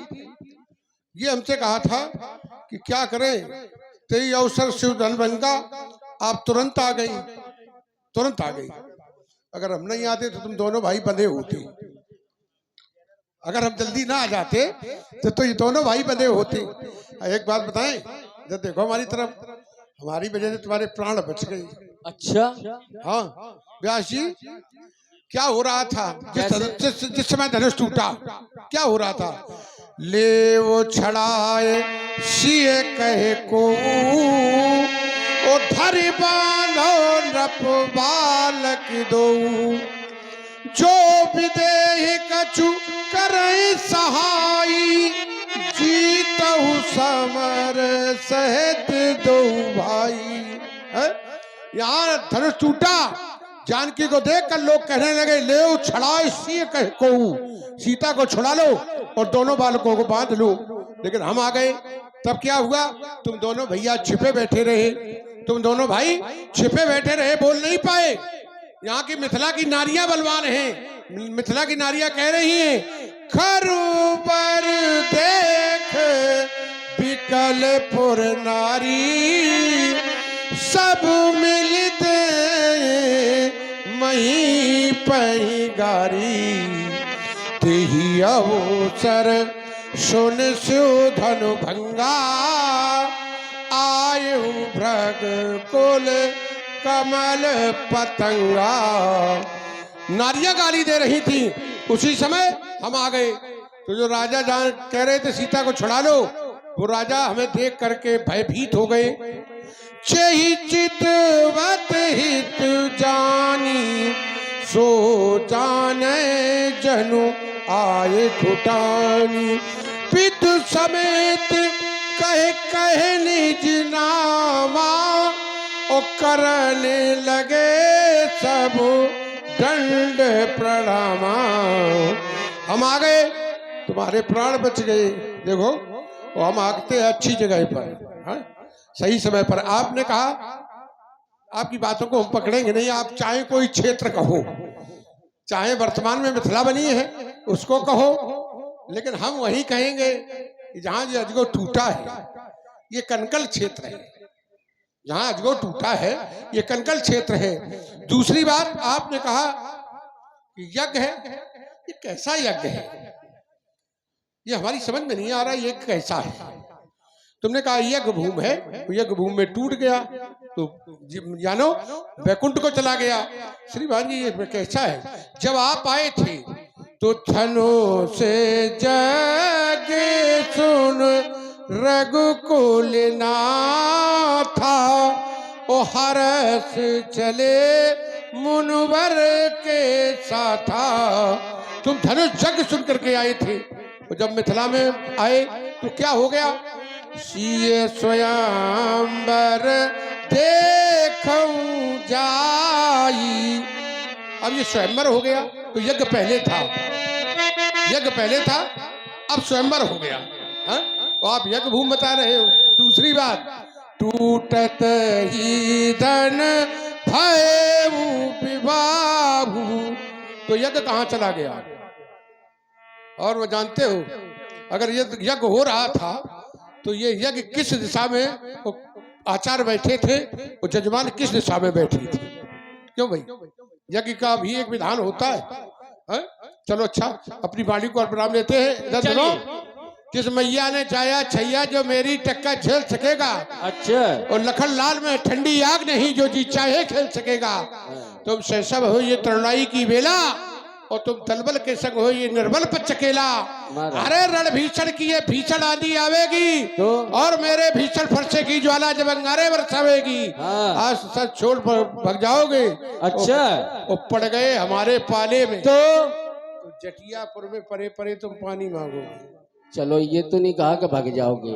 ये हमसे कहा था कि क्या करें, तेरी अवसर शिव धन बन का, आप तुरंत आ गई, तुरंत आ गई। अगर हम नहीं आते तो तुम दोनों भाई बंधे होते। अगर हम जल्दी ना आ जाते तो ये दोनों भाई बंधे होते। एक बात बताएं, जब देखो हमारी तरफ, हमारी वजह से तुम्हारे प्राण बच गए। अच्छा, हाँ व्यास जी, क्या हो रहा था जिस समय धनुष टूटा? क्या हो रहा था? ले वो छड़ाए सिए कहे को, ओ धरि बांधो नृप बालक दो, जो विदेह कछु करे सहाई, जीतहु समर सहित दो भाई। यहाँ धनुष टूटा, जानकी को देखकर लोग कहने लगे ले छड़ाए सिए कहे को, सीता को छुड़ा लो और दोनों बालकों को बांध लो। लेकिन हम आ गए, तब क्या हुआ? तुम दोनों भैया छिपे बैठे रहे, तुम दोनों भाई छिपे बैठे रहे, बोल नहीं पाए। यहाँ की मिथिला की नारियां बलवान हैं। मिथिला की नारियां कह रही हैं, खरुबर देख विकलपुर नारी, सब मिलते मही पही गारी, तेही अवसर सुन स्यो धनु भंगा, आयु भ्रग कुल कमल पतंगा। नारियां गाली दे रही थी, उसी समय हम आ गए। तो जो राजा जान कह रहे थे सीता को छुड़ा लो, वो राजा हमें देख करके भयभीत हो गए। चही चितवत हित जानी, सो जाने जनु आए घुटानी, पितु समेत कहे कहे निज नामा, और करने लगे सब दंड प्रणामा। हम आ गए, तुम्हारे प्राण बच गए। देखो हम आगते हैं अच्छी जगह पर, हाँ? सही समय पर। आपने कहा आपकी बातों को हम पकड़ेंगे नहीं। आप चाहे कोई क्षेत्र कहो, चाहे वर्तमान में मिथिला बनी है उसको कहो, लेकिन हम वही कहेंगे जहां ये अजगो टूटा है, ये कनकल क्षेत्र है। जहां अजगो टूटा है ये कनकल क्षेत्र है। दूसरी बात आपने कहा कि यज्ञ है, ये कैसा यज्ञ है? ये हमारी समझ में नहीं आ रहा ये कैसा है। तुमने कहा यज्ञ भूमि है, तो यज्ञ भूमि में टूट गया तो जानो वैकुंठ को चला गया। श्री भान जी ये कैसा है? जब आप आए थे तो थनो से जग सुन रघुकुल नाथा, ओ हरस चले मुनवर के साथा। तुम धनुष जग सुन करके आए थे, और जब मिथिला में आए तो क्या हो गया? सीय स्वयंवर देखूं जाई। अब ये स्वयंवर हो गया, तो यज्ञ पहले था, यज्ञ पहले था, अब स्वयंवर हो गया। हाँ? तो आप यज्ञ भूमि बता रहे हो। दूसरी बात, टूटत ही धन भयऊ विवाहु, तो यज्ञ कहाँ चला गया? और वो जानते हो, अगर यज्ञ हो रहा था तो ये यज्ञ किस दिशा में वो आचार्य बैठे थे, वो जजमान किस दिशा में बैठी थी? क्यों भाई, यज्ञ का भी एक विधान होता है? चलो अच्छा, अपनी वाणी को प्रणाम लेते हैं। इधर सुनो, किस मैया ने चाया छैया जो मेरी टक्कर झेल सकेगा? अच्छा। और लखन लाल में ठंडी आग नहीं जो जी चाहे खेल सकेगा। तुम शैशव हो ये तरुणाई की बेला, और तुम तलबल के संग हो ये निर्बल पर चकेला। अरे रण भीषण की ये भीषण आंधी आवेगी, तो? और मेरे भीषण फरसे की ज्वाला जब अंगारे बरसावेगी। आज सच छोड़ भाग जाओगे। अच्छा। वो पड़ गए हमारे पाले में, तो जटियापुर में परे परे तुम पानी मांगोगे। चलो ये तो नहीं कहा कि भाग जाओगे,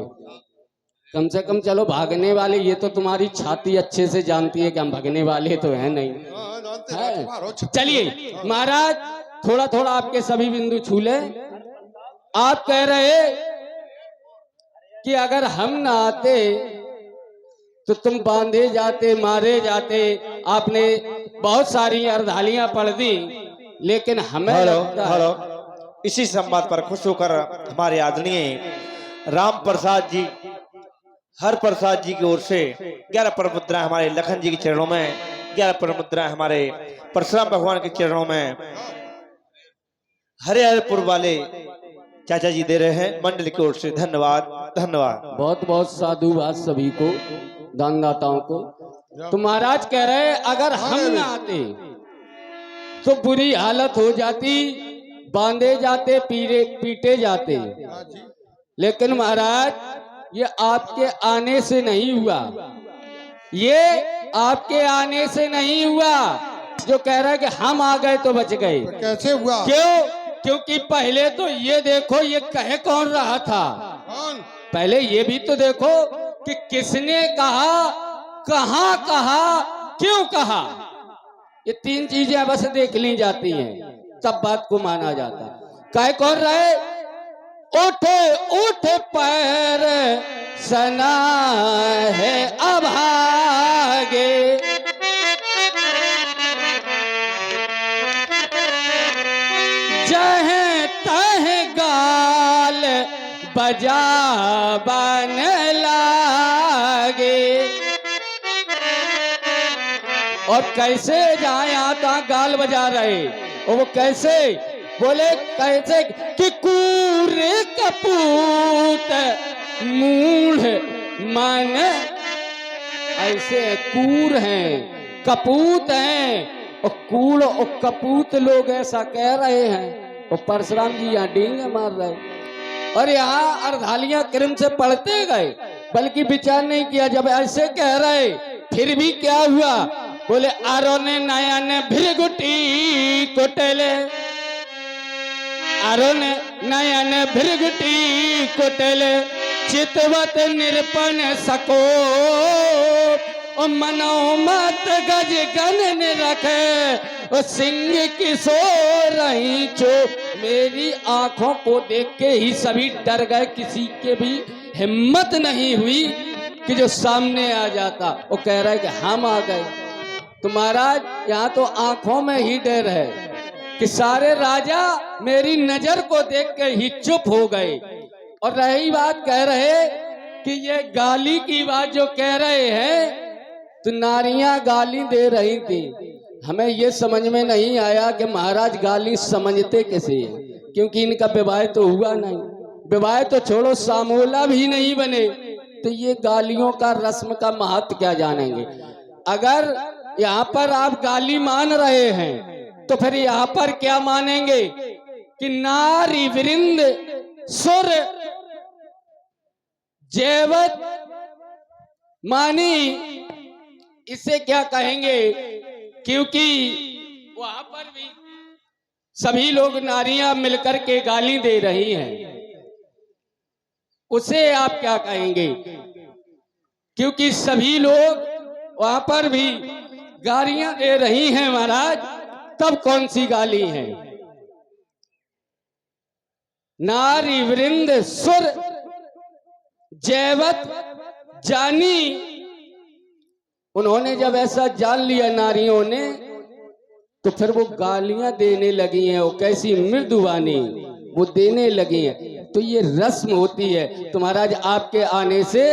कम से कम चलो भागने वाले, ये तो तुम्हारी छाती अच्छे से जानती है कि हम भागने वाले तो है नहीं। चलिए महाराज, थोड़ा थोड़ा आपके सभी बिंदु छू ले। आप कह रहे कि अगर हम ना आते तो तुम बांधे जाते, मारे जाते। आपने बहुत सारी अर्धालियां पढ़ दी, लेकिन हमें लगता है इसी संवाद पर खुश होकर हमारे आदरणीय राम प्रसाद जी, हर प्रसाद जी की ओर से 11 पर मुद्रा हमारे लखन जी के चरणों में, 11 पर मुद्रा हमारे परशुराम भगवान के चरणों में हरिहरपुर वाले चाचा जी दे रहे हैं मंडल की ओर से। धन्यवाद, धन्यवाद। बहुत बहुत साधुवाद सभी को, दानदाताओं को। तो महाराज कह रहे अगर हम ना आते तो बुरी हालत हो जाती, बांधे जाते, पीटे जाते। लेकिन महाराज ये आपके आने से नहीं हुआ, ये आपके आने से नहीं हुआ। जो कह रहा है कि हम आ गए तो बच गए, कैसे हुआ? क्यों? क्योंकि पहले तो ये देखो ये कहे कौन रहा था। कौन? पहले ये भी तो देखो कि किसने कहा, कहां कहा, क्यों कहा। ये तीन चीजें बस देख ली जाती हैं, तब बात को माना जाता। कहे कौन रहे? उठे उठे पैर सना है अभागे, जहे तहे गाल बजा बन लागे। और कैसे जहां आता गाल बजा रहे, और वो कैसे बोले, कैसे कि कूरे कपूत मूढ़ मन, ऐसे कूर हैं, कपूत हैं, और कूड़ और कपूत लोग ऐसा कह रहे हैं। और परशुराम जी यहाँ डींगे मार रहे, और यहाँ अर्धालियां क्रम से पढ़ते गए, बल्कि विचार नहीं किया। जब ऐसे कह रहे फिर भी क्या हुआ? बोले आरो ने नयन भृगुटी कुटले, आरो ने नयन भृगुटी कुटले, चितवत निरपन सको, और मनोमत गज गन रखे, और सिंह किशोर रही चो। मेरी आंखों को देख के ही सभी डर गए, किसी के भी हिम्मत नहीं हुई कि जो सामने आ जाता। वो कह रहा है कि हम आ गए। तो महाराज यहाँ तो आंखों में ही डर है कि सारे राजा मेरी नजर को देख के ही चुप हो गए। और रही बात, कह रहे कि ये गाली की बात जो कह रहे हैं, तो नारियां गाली दे रही थी। हमें ये समझ में नहीं आया कि महाराज गाली समझते कैसे है, क्योंकि इनका विवाह तो हुआ नहीं, विवाह तो छोड़ो सामोला भी नहीं बने, तो ये गालियों का रस्म का महत्व क्या जानेंगे। अगर यहाँ पर आप गाली मान रहे हैं तो फिर यहाँ पर क्या मानेंगे कि नारी वृंद सुर जैवत मानी, इसे क्या कहेंगे, क्योंकि वहां पर भी सभी लोग नारियां मिलकर के गाली दे रही हैं, उसे आप क्या कहेंगे? क्योंकि सभी लोग वहां पर भी गालियां दे रही हैं महाराज, तब कौन सी गाली है? नारी वृंद सुर जैवत जानी, उन्होंने जब ऐसा जान लिया नारियों ने, तो फिर वो गालियां देने लगी हैं, वो कैसी मृदुवानी वो देने लगी हैं। तो ये रस्म होती है। तो महाराज आपके आने से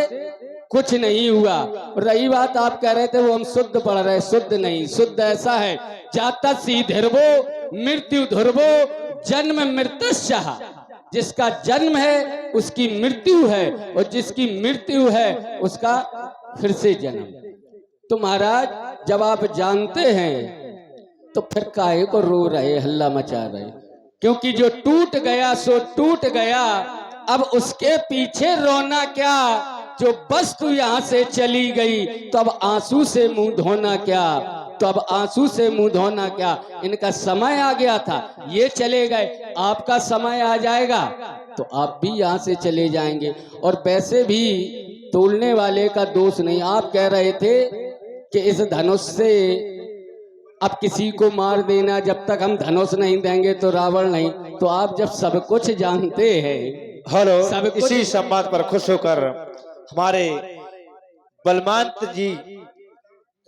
कुछ नहीं हुआ। रही बात आप कह रहे थे वो हम शुद्ध पढ़ रहे, शुद्ध नहीं, शुद्ध ऐसा है, जाता सी धिरवो मृत्यु ध्रुवो जन्म मृतस्यः, जिसका जन्म है उसकी मृत्यु है, और जिसकी मृत्यु है उसका फिर से जन्म। तो महाराज जब आप जानते हैं तो फिर काहे को रो रहे, हल्ला मचा रहे? क्योंकि जो टूट गया सो टूट गया, अब उसके पीछे रोना क्या? जो वस्तु यहाँ से चली गई तो अब आंसू से मुंह धोना क्या? तो अब आंसू से मुंह धोना क्या? इनका समय आ गया था, ये चले गए, आपका समय आ जाएगा तो आप भी यहाँ से चले जाएंगे। और वैसे भी तोड़ने वाले का दोष नहीं। आप कह रहे थे कि इस धनुष से अब किसी को मार देना, जब तक हम धनुष नहीं देंगे तो रावण नहीं। तो आप जब सब कुछ जानते हैं, हेलो, सब कुछ इसी संवाद पर खुश होकर हमारे बलवंत जी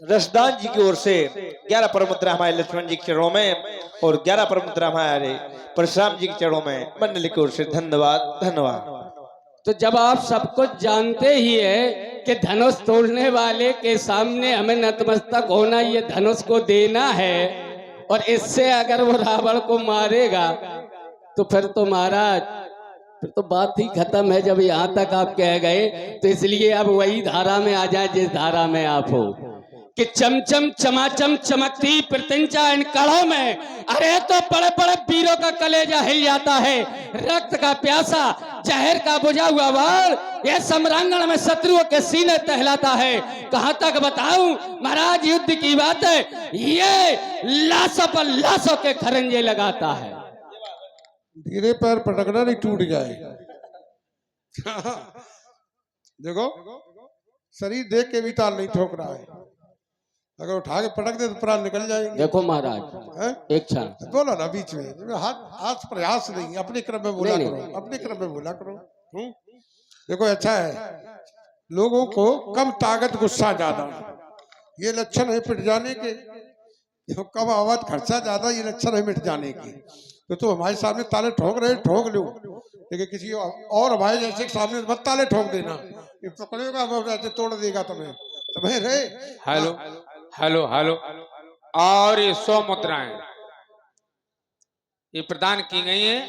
रसदान जी की ओर से 11 परमुद्रा हमारे लक्ष्मण जी के चरणों में और 11 परमुद्रा हमारे परशुराम जी के चरणों में, मंडली की ओर से धन्यवाद धन्यवाद। तो जब आप सब कुछ जानते ही है कि धनुष तोड़ने वाले के सामने हमें नतमस्तक होना, ये धनुष को देना है, और इससे अगर वो रावण को मारेगा तो फिर तो महाराज फिर तो बात ही खत्म है। जब यहाँ तक आप कह गए तो इसलिए अब वही धारा में आ जाए जिस धारा में आप हो कि चमचम चमाचम चमकती प्रत्यंचा इन कड़ों में, अरे तो बड़े बड़े वीरों का कलेजा हिल जाता है, रक्त का प्यासा जहर का बुझा हुआ वाल ये सम्रांगण में शत्रुओं के सीने टहलाता है। कहां तक बताऊं महाराज, युद्ध की बात है, ये लाशों पर लाशों के खरंजे लगाता है। धीरे पैर पटकना नहीं टूट जाए। देखो शरीर देख के भी ताल नहीं ठोक रहा है, अगर उठा के पटक दे तो प्राण निकल जाएंगे। देखो महाराज एक क्षण बोला ना बीच में, हाथ प्रयास नहीं, अपने क्रम में बोला करो, अपने क्रम में बोला करो। देखो अच्छा है, लोगों को कम ताकत गुस्सा ज्यादा, ये लक्षण है पिट जाने के। कम आवाज खर्चा ज्यादा, ये लक्षण है मिट जाने की। तो हमारे सामने ताले ठोक रहे, ठोक लो, लेकिन किसी और हमारे जैसे सामने मत ताले ठोक देना, ये पकड़ेगा वो ऐसे तोड़ देगा तुम्हें, समझ रहे? Hello hello hello. और ये 100 मुद्राएं ये प्रदान की गई हैं,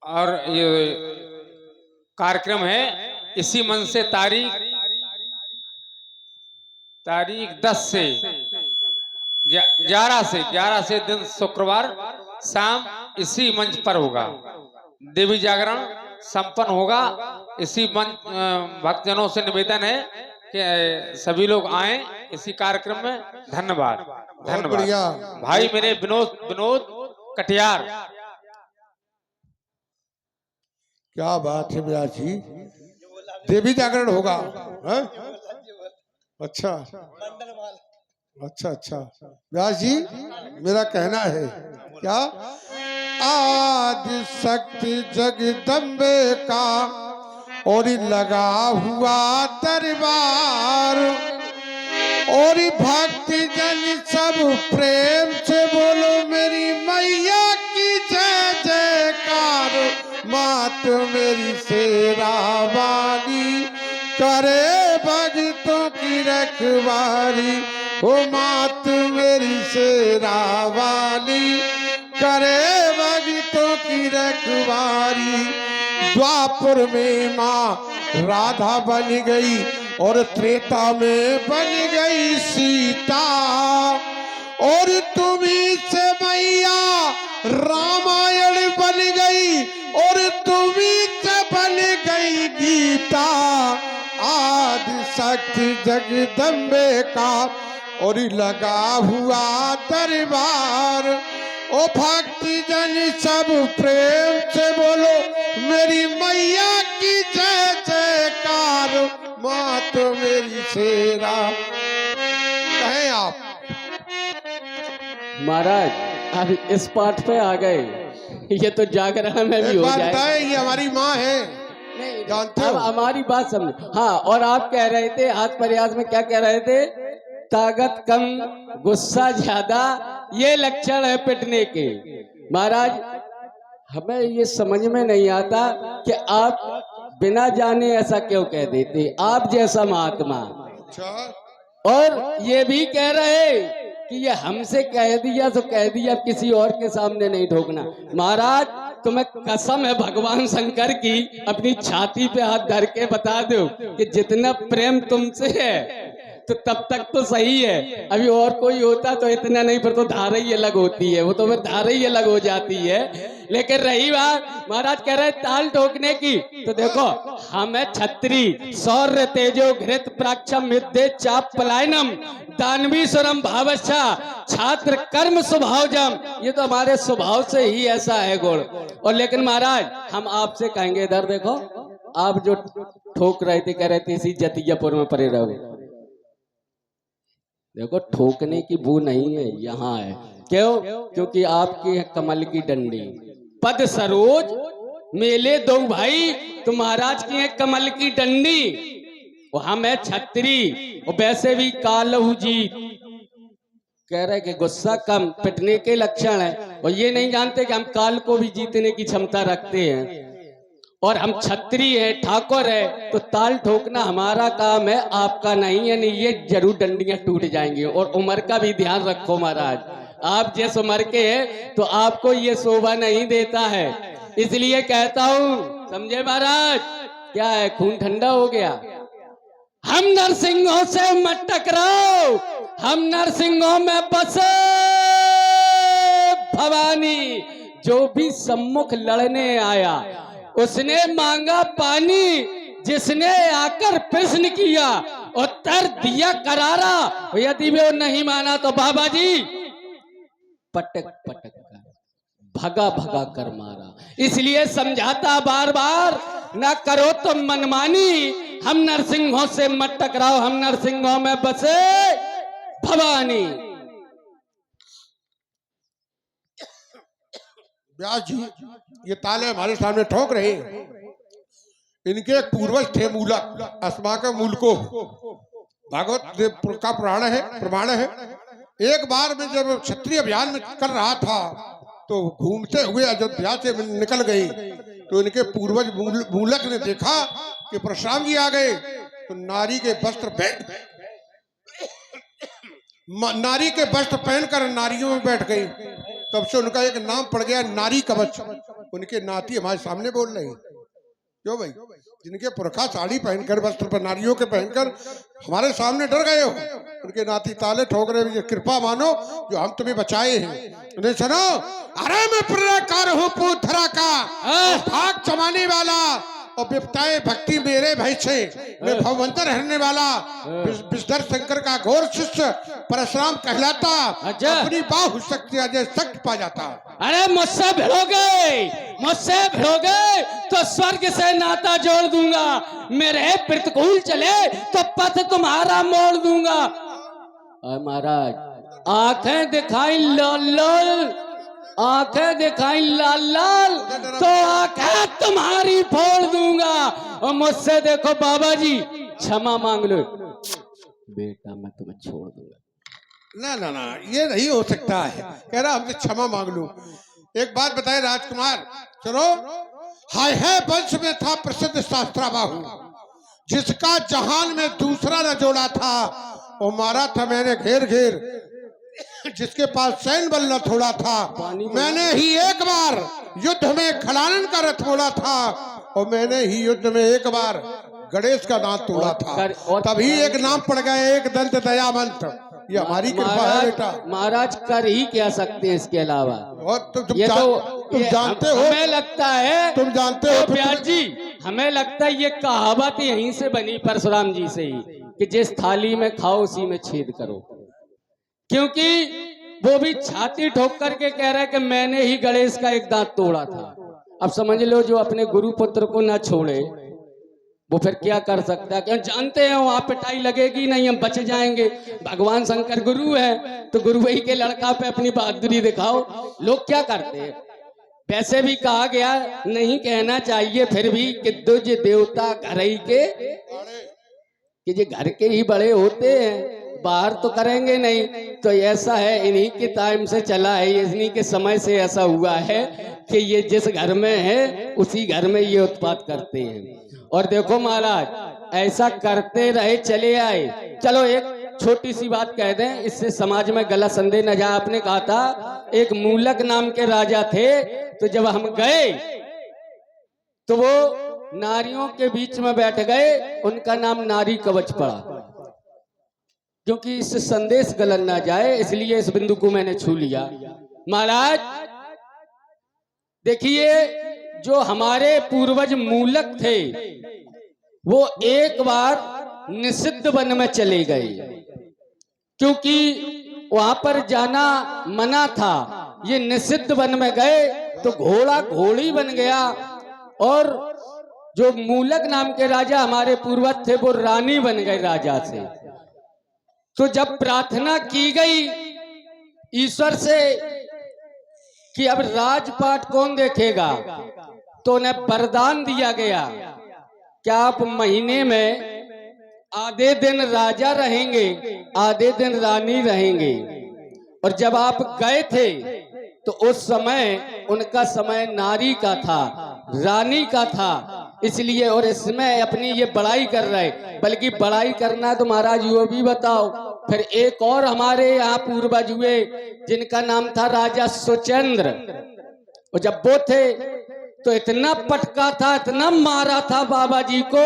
और ये कार्यक्रम है इसी मन से तारीख 10 से 11 से दिन शुक्रवार शाम इसी मंच पर होगा, देवी जागरण संपन्न होगा। इसी मंच भक्तजनों से निवेदन है कि सभी लोग आए इसी कार्यक्रम में। धन्यवाद धन्यवाद भाई मेरे विनोद कटियार। क्या बात है व्यास जी, देवी जागरण होगा है? अच्छा अच्छा अच्छा व्यास जी, मेरा कहना है क्या, आदि शक्ति जगदम्बे का और लगा हुआ दरबार, और भक्ति जन सब प्रेम से बोलो मेरी मैया की जय जयकार। मात मेरी शेरा वाली करे भक्तों की रखवाली, हो मात मेरी शेरा वाली करे भक्तों की रखवाली। द्वापर में माँ राधा बन गई और त्रेता में बन गई सीता, और तुम्ही से मैया रामायण जगदम्बे का और लगा हुआ दरबार। ओ भक्ति जन सब प्रेम से बोलो मेरी मैया की जय जयकार। माँ तो मेरी शेरा। कहें आप महाराज अब इस पाठ पे आ गए, ये तो जागरण में भी एक हो बात जाए। बताए, ये हमारी माँ है, नहीं जानते अब हो? हमारी बात समझो। हाँ, और आप कह रहे थे हाथ प्रयास में, क्या कह रहे थे? ताकत कम गुस्सा ज्यादा, ये लक्षण है पिटने के। महाराज हमें ये समझ में नहीं आता कि आप बिना जाने ऐसा क्यों कह देते, आप जैसा महात्मा। अच्छा, और ये भी कह रहे कि ये हमसे कह दिया तो कह दिया, किसी और के सामने नहीं ठोकना। महाराज तुम्हें कसम है भगवान शंकर की, अपनी छाती पे हाथ धर के बता दो कि जितना प्रेम तुमसे है तो तब तक तो सही है। अभी और कोई होता तो इतना नहीं, पर तो धारा ही अलग होती है, वो तो फिर धारा ही अलग हो जाती है। लेकिन रही बात महाराज कह रहे ताल ठोकने की, तो देखो हमें छत्री सौर्य तेजो घृत प्राक्षम विद्ये चाप पलायनम दानवी स्वरम भावच्छा छात्र कर्म स्वभावजम, ये तो हमारे स्वभाव से ही ऐसा है गुण। और लेकिन महाराज हम आपसे कहेंगे, इधर देखो आप जो ठोक रहे थे, कह रहे थे इसी जतियापुर में पड़े रहोगे। देखो ठोकने की वो नहीं है, यहाँ है। क्यों? क्योंकि आपकी है कमल की डंडी, पद सरोज मेले दो भाई, तो महाराज की है कमल की डंडी, वो हम है छत्री, और वैसे भी कालहू जीत। कह रहे कि गुस्सा कम पिटने के लक्षण है, और ये नहीं जानते कि हम काल को भी जीतने की क्षमता रखते हैं। और हम छत्री है, ठाकुर है, तो ताल ठोकना हमारा काम है, आपका नहीं है। नहीं, ये जरूर डंडियां टूट जाएंगी। और उम्र का भी ध्यान रखो महाराज, आप जिस उम्र के हैं तो आपको ये शोभा नहीं देता है, इसलिए कहता हूं, समझे महाराज? क्या है, खून ठंडा हो गया। हम नरसिंहों से मत टकराओ, हम नरसिंहों में बसे भवानी। जो भी सम्मुख लड़ने आया उसने मांगा पानी, जिसने आकर प्रश्न किया उत्तर दिया करारा। यदि वो नहीं माना तो बाबा जी पटक पटक कर भगा भगा कर मारा। इसलिए समझाता बार बार, ना करो तुम मनमानी, हम नरसिंहों से मत टकराओ, हम नरसिंहों में बसे भवानी। व्यास जी ये ताले हमारे सामने ठोक रहे हैं। इनके एक पूर्वज थे मूलक, अस्मा के मूल को भागवत का प्रमाण है। एक बार में जब क्षत्रिय अभियान में कर रहा था तो घूमते हुए अयोध्या से निकल गए, तो इनके पूर्वज मूलक ने देखा कि परशुराम जी आ गए, तो नारी के वस्त्र पहनकर नारियों में बैठ गई। तब से उनका एक नाम पड़ गया नारी कवच। उनके नाती हमारे सामने बोल रहे हैं, क्यों भाई? जिनके पुरखा साड़ी पहनकर वस्त्र पर नारियों के पहनकर हमारे सामने डर गए हो, उनके नाती ताले ठोक रहे हैं। कृपा मानो जो हम तुम्हें बचाए हैं। नहीं सुनो, अरे मैं प्रकार हूँ पूथरा का, भाग जमाने वाला, और विपताए भक्ति मेरे भय से, मैं भवंतर रहने वाला विष्णु शंकर का घोर शिष्य परशुराम कहलाता। अपनी बाहु शक्ति अजय शक्ति पा जाता। अरे मुझसे भिड़ोगे तो स्वर्ग से नाता जोड़ दूंगा, मेरे प्रतिकूल चले तो पथ तुम्हारा मोड़ दूंगा। महाराज आंखें दिखाई लाल लाल, आंखें दिखाई लाल लाल, तो आंखें तुम्हारी फोड़ दूंगा। और मुझसे देखो बाबा जी क्षमा मांग लो, बेटा मैं तुम्हें छोड़ दूंगा। ना ना ना, ये नहीं हो सकता है। कह रहा हमसे क्षमा मांग लो। एक बात बताए राजकुमार, चलो, हाय है वंश में था प्रसिद्ध शास्त्राबाहु, जिसका जहान में दूसरा न जोड़ा था, वो मारा था मैंने घेर घेर, जिसके पास सैन्य बल न थोड़ा था। मैंने ही एक बार युद्ध में खलानन का रथ मोड़ा था, और मैंने ही युद्ध में एक बार गणेश का दांत तोड़ा था। तभी एक नाम पड़ गया, एक दंत दयावंत। ये हमारी कृपा है बेटा। महाराज कर ही क्या सकते हैं इसके अलावा। और तुम जानते हो, हमें लगता है, तुम जानते हो व्यास जी, हमें लगता है ये कहावत यहीं से बनी, परशुराम जी से ही। कि जिस थाली में खाओ उसी में छेद करो, क्योंकि वो भी छाती ठोक करके कह रहा है कि मैंने ही गणेश का एक दांत तोड़ा था। अब समझ लो, जो अपने गुरु पुत्र को ना छोड़े वो फिर क्या कर सकता है? क्यों जानते हैं वहां पिटाई लगेगी नहीं, हम बच जाएंगे। भगवान शंकर गुरु है तो गुरु वही के लड़का पे अपनी बहादुरी दिखाओ। लोग क्या करते हैं, वैसे भी कहा गया नहीं कहना चाहिए, फिर भी कि दुज देवता घर ही के, कि जे घर के ही बड़े होते हैं, बाहर तो करेंगे नहीं। तो ऐसा है, इन्हीं के टाइम से चला है, इन्हीं के समय से ऐसा हुआ है कि ये जिस घर में है उसी घर में ये उत्पात करते हैं। और देखो महाराज, ऐसा करते रहे चले आए। चलो एक छोटी सी बात कह दें, इससे समाज में गलत संदेह न जाए। आपने कहा था एक मूलक नाम के राजा थे, तो जब हम गए तो वो नारियों के बीच में बैठ गए, उनका नाम नारी कवच पड़ा, क्योंकि इससे संदेश गलत ना जाए, इसलिए इस बिंदु को मैंने छू लिया। महाराज देखिए, जो हमारे पूर्वज मूलक थे वो एक बार निषिद्ध वन में चले गए, क्योंकि वहां पर जाना मना था। ये निषिद्ध वन में गए तो घोड़ा घोड़ी बन गया, और जो मूलक नाम के राजा हमारे पूर्वज थे वो रानी बन गए राजा से। तो जब प्रार्थना की गई ईश्वर से कि अब राजपाट कौन देखेगा, तो उन्हें वरदान दिया गया कि आप महीने में आधे दिन राजा रहेंगे, आधे दिन रानी रहेंगे। और जब आप गए थे तो उस समय उनका समय नारी का था, रानी का था, इसलिए। और इसमें अपनी ये बड़ाई कर रहे, बल्कि बड़ाई करना तो महाराज वो भी बताओ। फिर एक और हमारे यहाँ पूर्वज हुए जिनका नाम था राजा सुचंद्र, और जब वो थे तो इतना पटका था, इतना मारा था बाबा जी को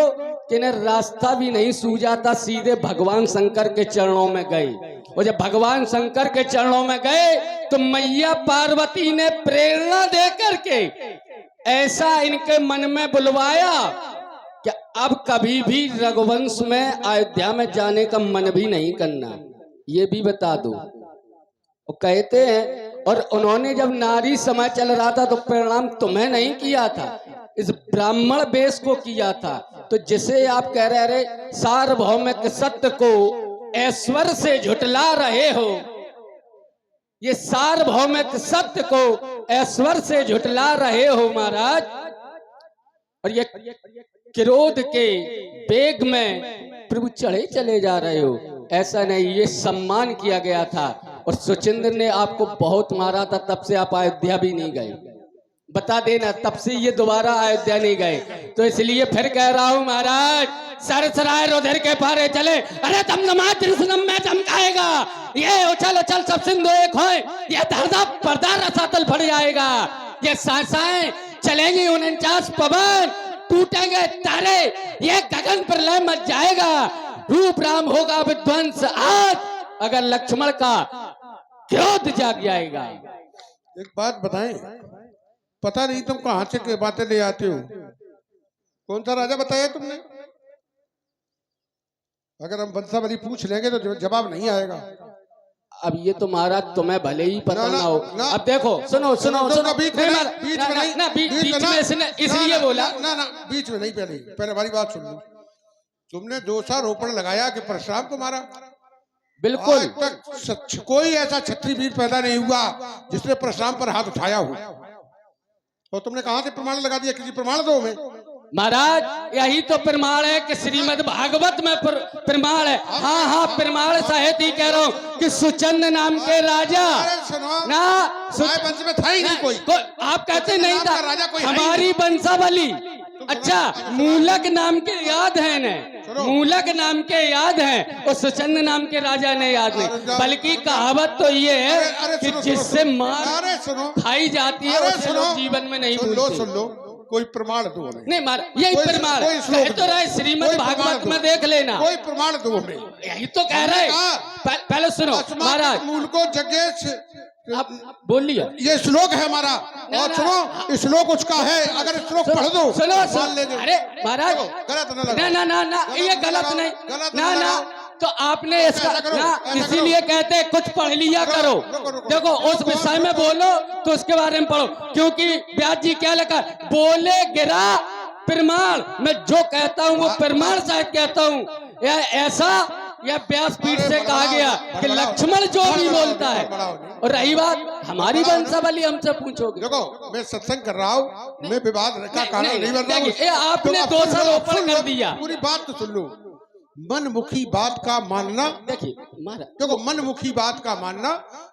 कि इन्हें रास्ता भी नहीं सूझा था, सीधे भगवान शंकर के चरणों में गए। और जब भगवान शंकर के चरणों में गए तो मैया पार्वती ने प्रेरणा दे करके ऐसा इनके मन में बुलवाया कि अब कभी भी रघुवंश में अयोध्या में जाने का मन भी नहीं करना, ये भी बता दो। वो कहते हैं, और उन्होंने जब नारी समय चल रहा था तो परिणाम तुम्हें नहीं किया था, इस ब्राह्मण वेश को किया था। तो जिसे आप कह रहे सार्वभौमिक सत्य को ऐश्वर्य से झुटला रहे हो, ये सार्वभौमिक सत्य को ऐश्वर्य से झुटला रहे हो महाराज। और ये क्रोध के वेग में प्रभु चढ़े चले जा रहे हो, ऐसा नहीं, ये सम्मान किया गया था। और सुचिंद्र ने आपको बहुत मारा था, तब से आप अयोध्या भी नहीं गए, बता देना, तब से ये दोबारा अयोध्या नहीं गए। तो इसलिए फिर कह रहा हूं महाराज, सरसराय रुधिर के पारे चले, अरे दमदमा त्रिशूलम में चमकाएगा, ये उछल उछल सब सिंधु एक होए, ये धरधा पर्दा रसातल फट जाएगा, ये सांसाएं चलेंगी 49 पवन, टूटेंगे तारे, ये गगन प्रलय मच जाएगा, रूप राम होगा विध्वंस आज, अगर लक्ष्मण का क्रोध जाग जाएगा। एक बात बताएं, पता नहीं तुम कहां से के बातें ले आते हो, कौन सा राजा बताया तुमने? अगर हम वंशावली पूछ लेंगे तो जवाब नहीं आएगा। अब ये तो महाराज तुम्हें भले ही पता ना हो। अब देखो, सुनो सुनो सुनो, बीच में इसलिए बोला ना, बीच में नहीं, पहले हमारी बात सुन लो। तुमने दोषारोपण लगाया कि परशुराम को मारा, बिल्कुल। आज तक कोई ऐसा क्षत्रिय वीर पैदा नहीं हुआ जिसने परशुराम पर हाथ उठाया हो, और तुमने कहां से प्रमाण लगा दिया? किसी प्रमाण दो हमें। महाराज यही तो प्रमाण है कि श्रीमद् भागवत में प्रमाण है। हाँ हाँ, प्रमाण सहित ही कह रहा हूँ कि सुचंद नाम के राजा ना वंश में था ही नहीं कोई। आप कहते नहीं था, हमारी वंशावली। अच्छा, मूलक नाम के याद है न, मूलक नाम के याद है, और सुचंद नाम के राजा ने याद नहीं। बल्कि कहावत तो ये है कि जिससे मार खाई जाती है उसे लोग जीवन में नहीं भूलते। सुन लो, कोई प्रमाण दो नहीं मार, यही प्रमाण तो रहे, श्रीमद् भागवत में देख लेना, कोई प्रमाण दो हमें। यही तो कह रहे, पहले सुनो अस्माकं महाराज, मूल को जगेश, आप बोलिए। ये श्लोक है हमारा। ना, और ना, सुनो, श्लोक उसका है, अगर श्लोक पढ़ दो सुनो मान सुनो, लेंगे। अरे महाराज, गलत न लगाओ। ना ना ना ना, ये न गलत लगाओ, नहीं, गलत ना न ना, लगाओ। तो आपने इसका ऐसा करो, ना, ऐसा इसीलिए करो। कहते हैं कुछ पढ़ लिया करो। रुको। देखो उस विषय में बोलो तो उसके बारे में पढ़ो, क्योंकि व्यास जी क्या लिखा, बोले गिरा प्रमाण, मैं जो कहता हूँ वो प्रमाण सहित कहता हूँ। या ऐसा या व्यासपीठ से कहा गया कि लक्ष्मण जो भी बोलता है। और रही बात हमारी वंशावली, हमसे पूछोगे। देखो मैं सत्संग कर रहा हूँ, मैं विवाद का कारण नहीं, नहीं बन रहा हूँ। देखिए, ये आपने तो अब सुन लो, दोषारोपण सुन लो, कर दिया। पूरी बात तो सुन लो। मनमुखी बात का मानना, देखिए महाराज, देखो मनमुखी बात का मानना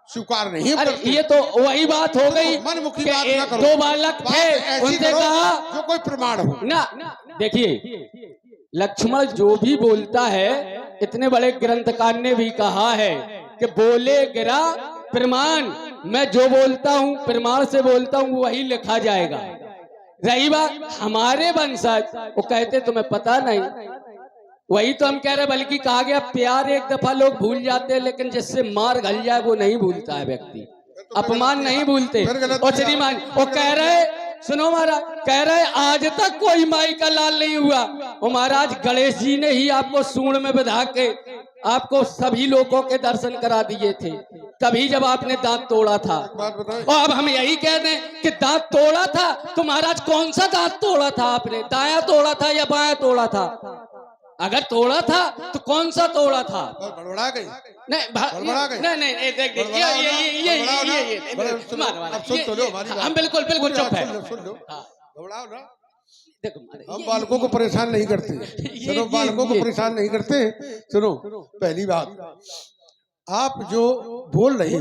स्वीकार नहीं अरे करते। ये तो वही बात हो गई मनमुखी कि बात ना करो। दो बालक बात थे, ऐसी उनसे करो कहा जो कोई प्रमाण हो ना। देखिए लक्ष्मण जो भी बोलता है, इतने बड़े ग्रंथकार ने भी कहा है कि बोले गिरा प्रमाण, मैं जो बोलता हूँ प्रमाण से बोलता हूँ, वही लिखा जाएगा। रही बात हमारे वंशज, वो कहते तुम्हें पता नहीं, वही तो हम कह रहे, बल्कि कहा गया प्यार एक दफा लोग भूल जाते हैं, लेकिन जिससे मार घल जाए वो नहीं भूलता है व्यक्ति, अपमान नहीं भूलते। और श्रीमान वो कह रहे, सुनो महाराज, कह रहे आज तक कोई माई का लाल नहीं हुआ। वो महाराज गणेश जी ने ही आपको सूंड में बधा के आपको सभी लोगों के दर्शन करा दिए थे, तभी जब आपने दांत तोड़ा था। बात बताएं। और अब हम यही कह दें कि दांत तोड़ा था, तो महाराज कौन सा दांत तोड़ा था आपने, दायां तोड़ा था या बायां तोड़ा था? अगर तोड़ा था तो कौन सा तोड़ा था? गड़बड़ा गई। नहीं गड़बड़ा गई। नहीं देख अब सुन तो लो हमारी बात। हम बिल्कुल चुप है। सुन लो हाँ। घबराओ ना। देखो हम बालकों को परेशान नहीं करते। सुनो, बालकों को परेशान नहीं करते। सुनो, पहली बात, आप जो बोल रहे हो,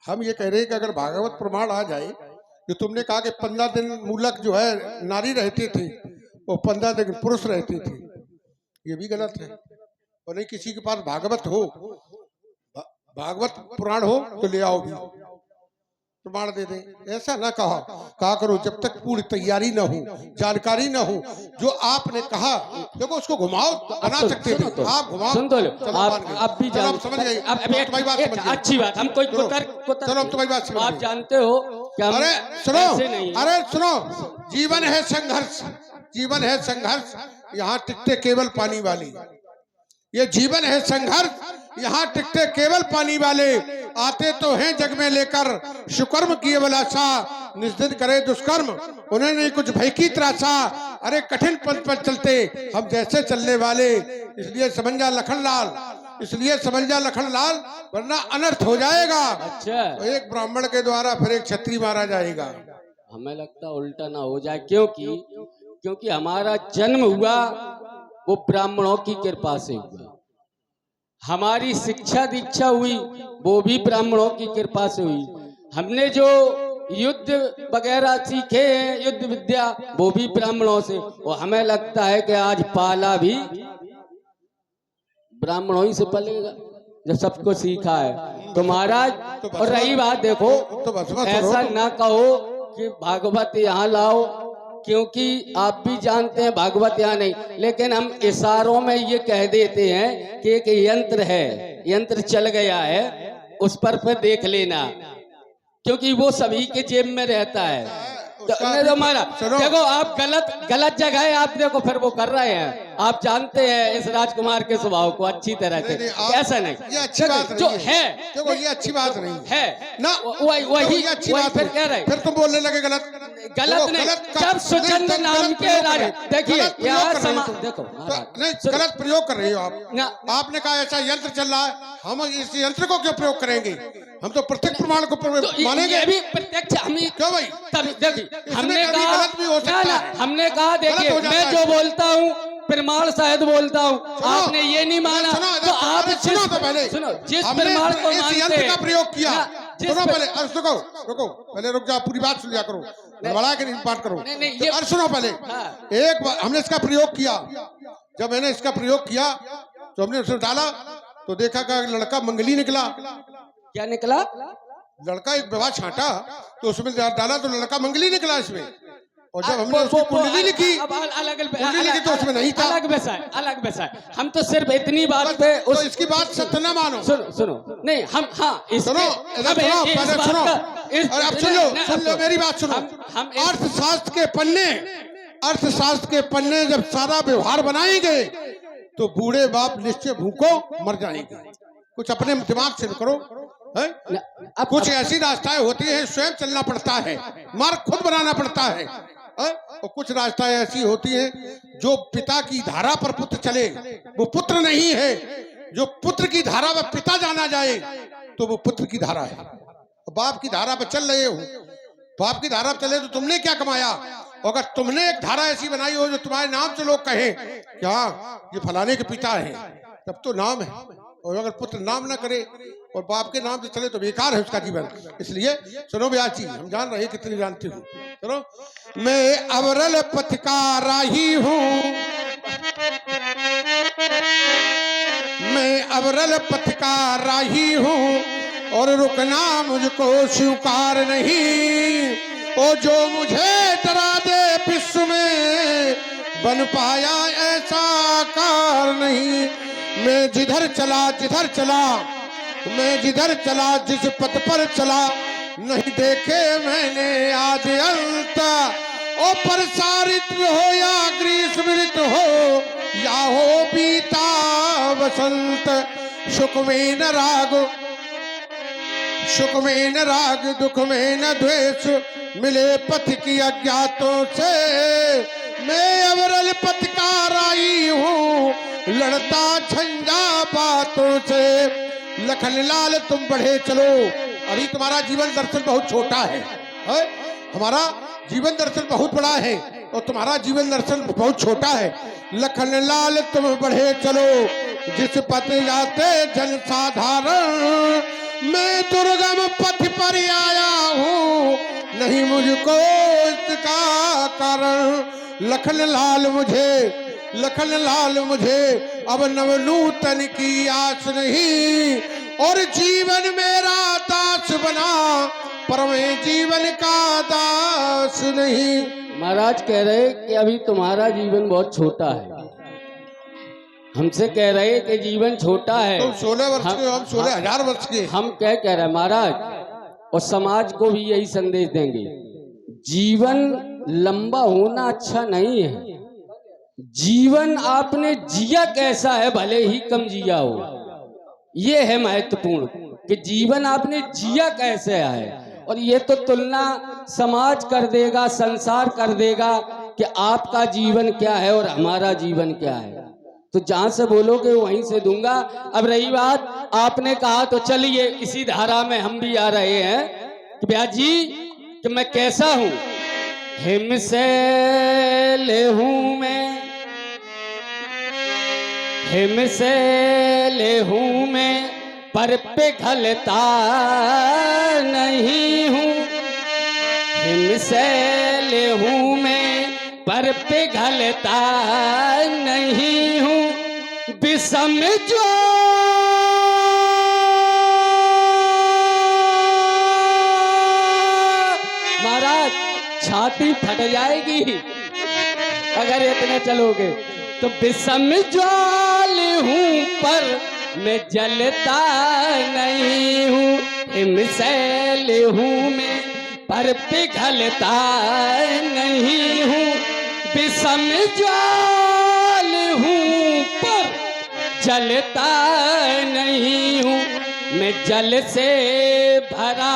हम ये कह रहे हैं कि अगर भागवत प्रमाण आ जाए, जो तुमने कहा कि 15 दिन मूलक जो है नारी रहती थी, वो 15 दिन पुरुष रहती थी, ये भी गलत है। और नहीं किसी के पास भागवत हो, भागवत पुराण हो तो ले आओ भी, प्रमाण दे दें। ऐसा ना कहा करो जब तक पूरी तैयारी ना हो, जानकारी ना हो। जो आपने कहा, देखो उसको घुमाओ, बना सकते थे आप, घुमाओ। सुन तो लो, चलो, आप मान गए। आप भी चलो, जान, हम समझ गए। अब तुम्हारी बात समझ गए। अच्छी बात, हम कोई चलो, चलो, हम तुम्हारी बात समझ आप गए। जानते हो कि हम अरे सुनो, ऐसे नहीं। अरे सुनो, जीवन है संघर्ष, जीवन है संघर्ष, यहाँ टिकटे केवल पानी वाली। ये जीवन है संघर्ष, यहाँ टिकटे केवल पानी वाले। आते तो हैं जग में लेकर सुकर्म किए बलासा, निश्चित करे दुष्कर्म उन्हें नहीं कुछ भय की त्रासा। अरे कठिन पथ पर चलते हम जैसे चलने वाले, इसलिए समझ जा लखनलाल, इसलिए समझ जा लखनलाल, वरना अनर्थ हो जाएगा। अच्छा, तो एक ब्राह्मण के द्वारा फिर एक क्षत्रिय मारा जाएगा। हमें लगता है उल्टा ना हो जाए, क्योंकि हमारा जन्म हुआ वो ब्राह्मणों की कृपा से हुआ, हमारी शिक्षा दीक्षा हुई वो भी ब्राह्मणों की कृपा से हुई, हमने जो युद्ध वगैरह सीखे हैं, युद्ध विद्या, वो भी ब्राह्मणों से। और हमें लगता है कि आज पाला भी ब्राह्मणों ही से पलेगा, जो सबको सीखा है। तो महाराज, और रही बात देखो, तो बस ऐसा ना कहो कि भागवत यहाँ लाओ, क्योंकि आप भी जानते हैं भागवत यहाँ नहीं, लेकिन हम इशारों में ये कह देते हैं कि एक यंत्र है, यंत्र चल गया है, उस पर फिर देख लेना, क्योंकि वो सभी के जेब में रहता है। तो हमारा देखो, आप गलत जगह आप देखो फिर वो कर रहे हैं। आप जानते हैं इस राजकुमार के स्वभाव को अच्छी तरह से, ऐसा नहीं, ये अच्छी बात जो नहीं है, देखो ये अच्छी बात नहीं है ना, वही अच्छी बात फिर कह रहे, फिर तुम बोलने लगे गलत नहीं। जब सुचंद नाम के राजा, देखिए यहाँ देखो नहीं, गलत प्रयोग कर रही हो आप। आपने कहा ऐसा यंत्र चल रहा है, हम इस यंत्र को क्यों प्रयोग करेंगे? हम तो प्रत्यक्ष प्रमाण को मानेंगे। ये भी प्रत्यक्ष हम क्यों भाई? तभी देखिए, हमने कभी कहा गलत भी हो सकता ना, है। हमने कहा देखिए, गलत हो जाता मैं है। जो बोलता हूँ प्रमाण शायद बोलता हूँ, आपने ये नहीं माना, तो आप सुनो तो पहले, सुनो, जिस हमने प्रमाण को इस मानते यंत्र का हैं, प्रयोग किया। सुनो पहले, रुको पहले, रुक जाओ, पूरी बात सुन लिया करो, बड़ा के नहीं बात करो। नहीं, और सुनो पहले, एक बार हमने इसका प्रयोग किया, जब मैंने इसका प्रयोग किया तो हमने उसमें डाला तो देखा का लड़का मंगली निकला। क्या निकला? लड़का एक विवाह छांटा तो उसमें डाला तो लड़का मंगली निकला इसमें। और जब हमने उसकी कुंडली लिखी, कुंडली लिखी तो उसमें नहीं था। अलग विषय, अलग विषय। हम तो सिर्फ इतनी बात बस, पे तो इसकी बात सत्य न मानो। सुनो सुनो, नहीं हम, हाँ सुनो, पहले सुनो, और अब सुन लो मेरी बात सुनो। अर्थशास्त्र के पन्ने, अर्थशास्त्र के पन्ने जब सारा व्यवहार बनाएंगे तो बूढ़े बाप निश्चय भूखों मर जाएंगे। कुछ अपने दिमाग से करो है? कुछ ऐसी रास्ताएं होती हैं स्वयं चलना पड़ता है, मार्ग खुद बनाना पड़ता है, और कुछ रास्ताएं ऐसी होती हैं जो पिता की धारा पर पुत्र चले वो पुत्र नहीं है, जो पुत्र की धारा पर पिता जाना जाए तो वो पुत्र की धारा है। बाप की धारा पर चल रहे हो, बाप की धारा पर चले तो तुमने क्या कमाया? अगर तुमने एक धारा ऐसी बनाई हो जो तुम्हारे नाम से लोग कहें क्या ये फलाने के पिता है, तब तो नाम है। और अगर पुत्र नाम ना करे और बाप के नाम से चले तो बेकार है उसका जीवन। इसलिए सुनो ब्यास जी, हम जान रहे कितनी जानती हूँ। सुनो, मैं अवरल पथ का राही हूँ, मैं अवरल पथ का राही हूँ और रुकना मुझको स्वीकार नहीं। ओ जो मुझे डरा दे विश्व में बन पाया ऐसा कार नहीं। मैं जिधर चला मैं जिधर चला जिस पथ पर चला नहीं देखे मैंने आज अंत। ओ प्रसारित हो या ग्रीष्मृत हो या हो बीता बसंत, सुख में न राग दुख में न द्वेष मिले पथ की अज्ञातों से। मैं अवरल पथ का राही हूँ लड़ता झंझा बातों से। लखन लाल तुम बढ़े चलो, अभी तुम्हारा जीवन दर्शन बहुत छोटा है? हमारा जीवन दर्शन बहुत बड़ा है और तुम्हारा जीवन दर्शन बहुत छोटा है। लखन लाल तुम बढ़े चलो जिस पथ जाते जन साधारण। मैं दुर्गम पथ पर आया हूँ नहीं मुझको इसका कारण। लखन लाल मुझे अब नवनूतन की आस नहीं और जीवन मेरा दास बना पर मैं जीवन का दास नहीं। महाराज कह रहे कि अभी तुम्हारा जीवन बहुत छोटा है, हमसे कह रहे कि जीवन छोटा है। तुम 16 वर्ष के, हम 16,000 वर्ष के। हम क्या कह रहे हैं महाराज, और समाज को भी यही संदेश देंगे, जीवन लंबा होना अच्छा नहीं है। जीवन आपने जिया कैसा है, भले ही कम जिया हो, ये है महत्वपूर्ण कि जीवन आपने जिया कैसे है। और ये तो तुलना समाज कर देगा, संसार कर देगा कि आपका जीवन क्या है और हमारा जीवन क्या है। तो जहां से बोलोगे वहीं से दूंगा। अब रही बात आपने कहा, तो चलिए इसी धारा में हम भी आ रहे हैं कि ब्यास जी कि मैं कैसा हूं। हिमशैल हूं मैं, हिमशैल हूं मैं पर पिघलता नहीं हूं। हिमशैल हूं मैं पर पिघलता नहीं हूं। विषम जो महाराज छाती फट जाएगी अगर इतने चलोगे। तो विषम ज्वाल हूं पर मैं जलता नहीं हूं। हिमशैल हूं मैं पर पिघलता नहीं हूं। विषम ज्वाल हूं पर जलता नहीं हूं। मैं जल से भरा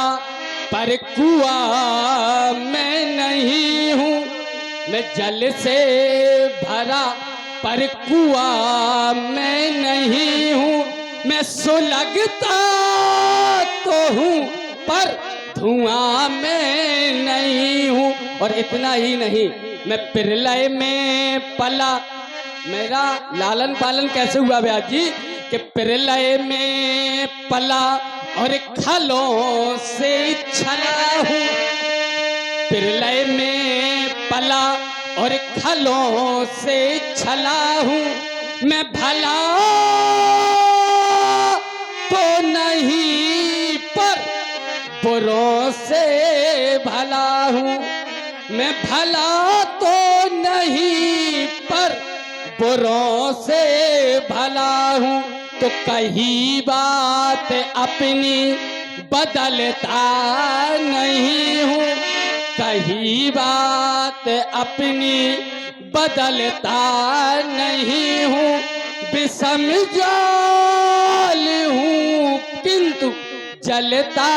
पर कुआं मैं नहीं हूं। मैं जल से भरा पर कुआं मैं नहीं हूं। मैं सुलगता तो हूं पर धुआं मैं नहीं हूं। और इतना ही नहीं, मैं प्रलय में पला। मेरा लालन पालन कैसे हुआ ब्यास जी कि प्रलय में पला और खलों से छला हूं। प्रलय में पला और खलों से छला हूं। मैं भला तो नहीं पर बुरों से भला हूं। मैं भला तो नहीं पर बुरों से भला हूँ, तो कही बात अपनी बदलता नहीं हूँ, कही बात अपनी बदलता नहीं हूँ, विषम जाल हूँ किंतु जलता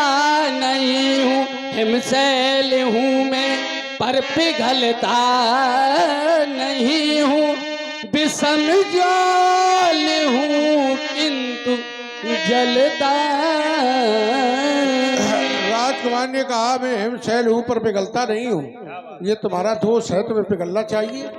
नहीं हूँ, हिमशैल हूँ मैं पर पिघलता नहीं हूँ, विषम जाल हूँ किंतु जलता। राजकुमार ने कहा मैं हिमशैल हूं पर पिघलता नहीं हूँ, ये तुम्हारा दोष है, तुम्हें पिघलना चाहिए।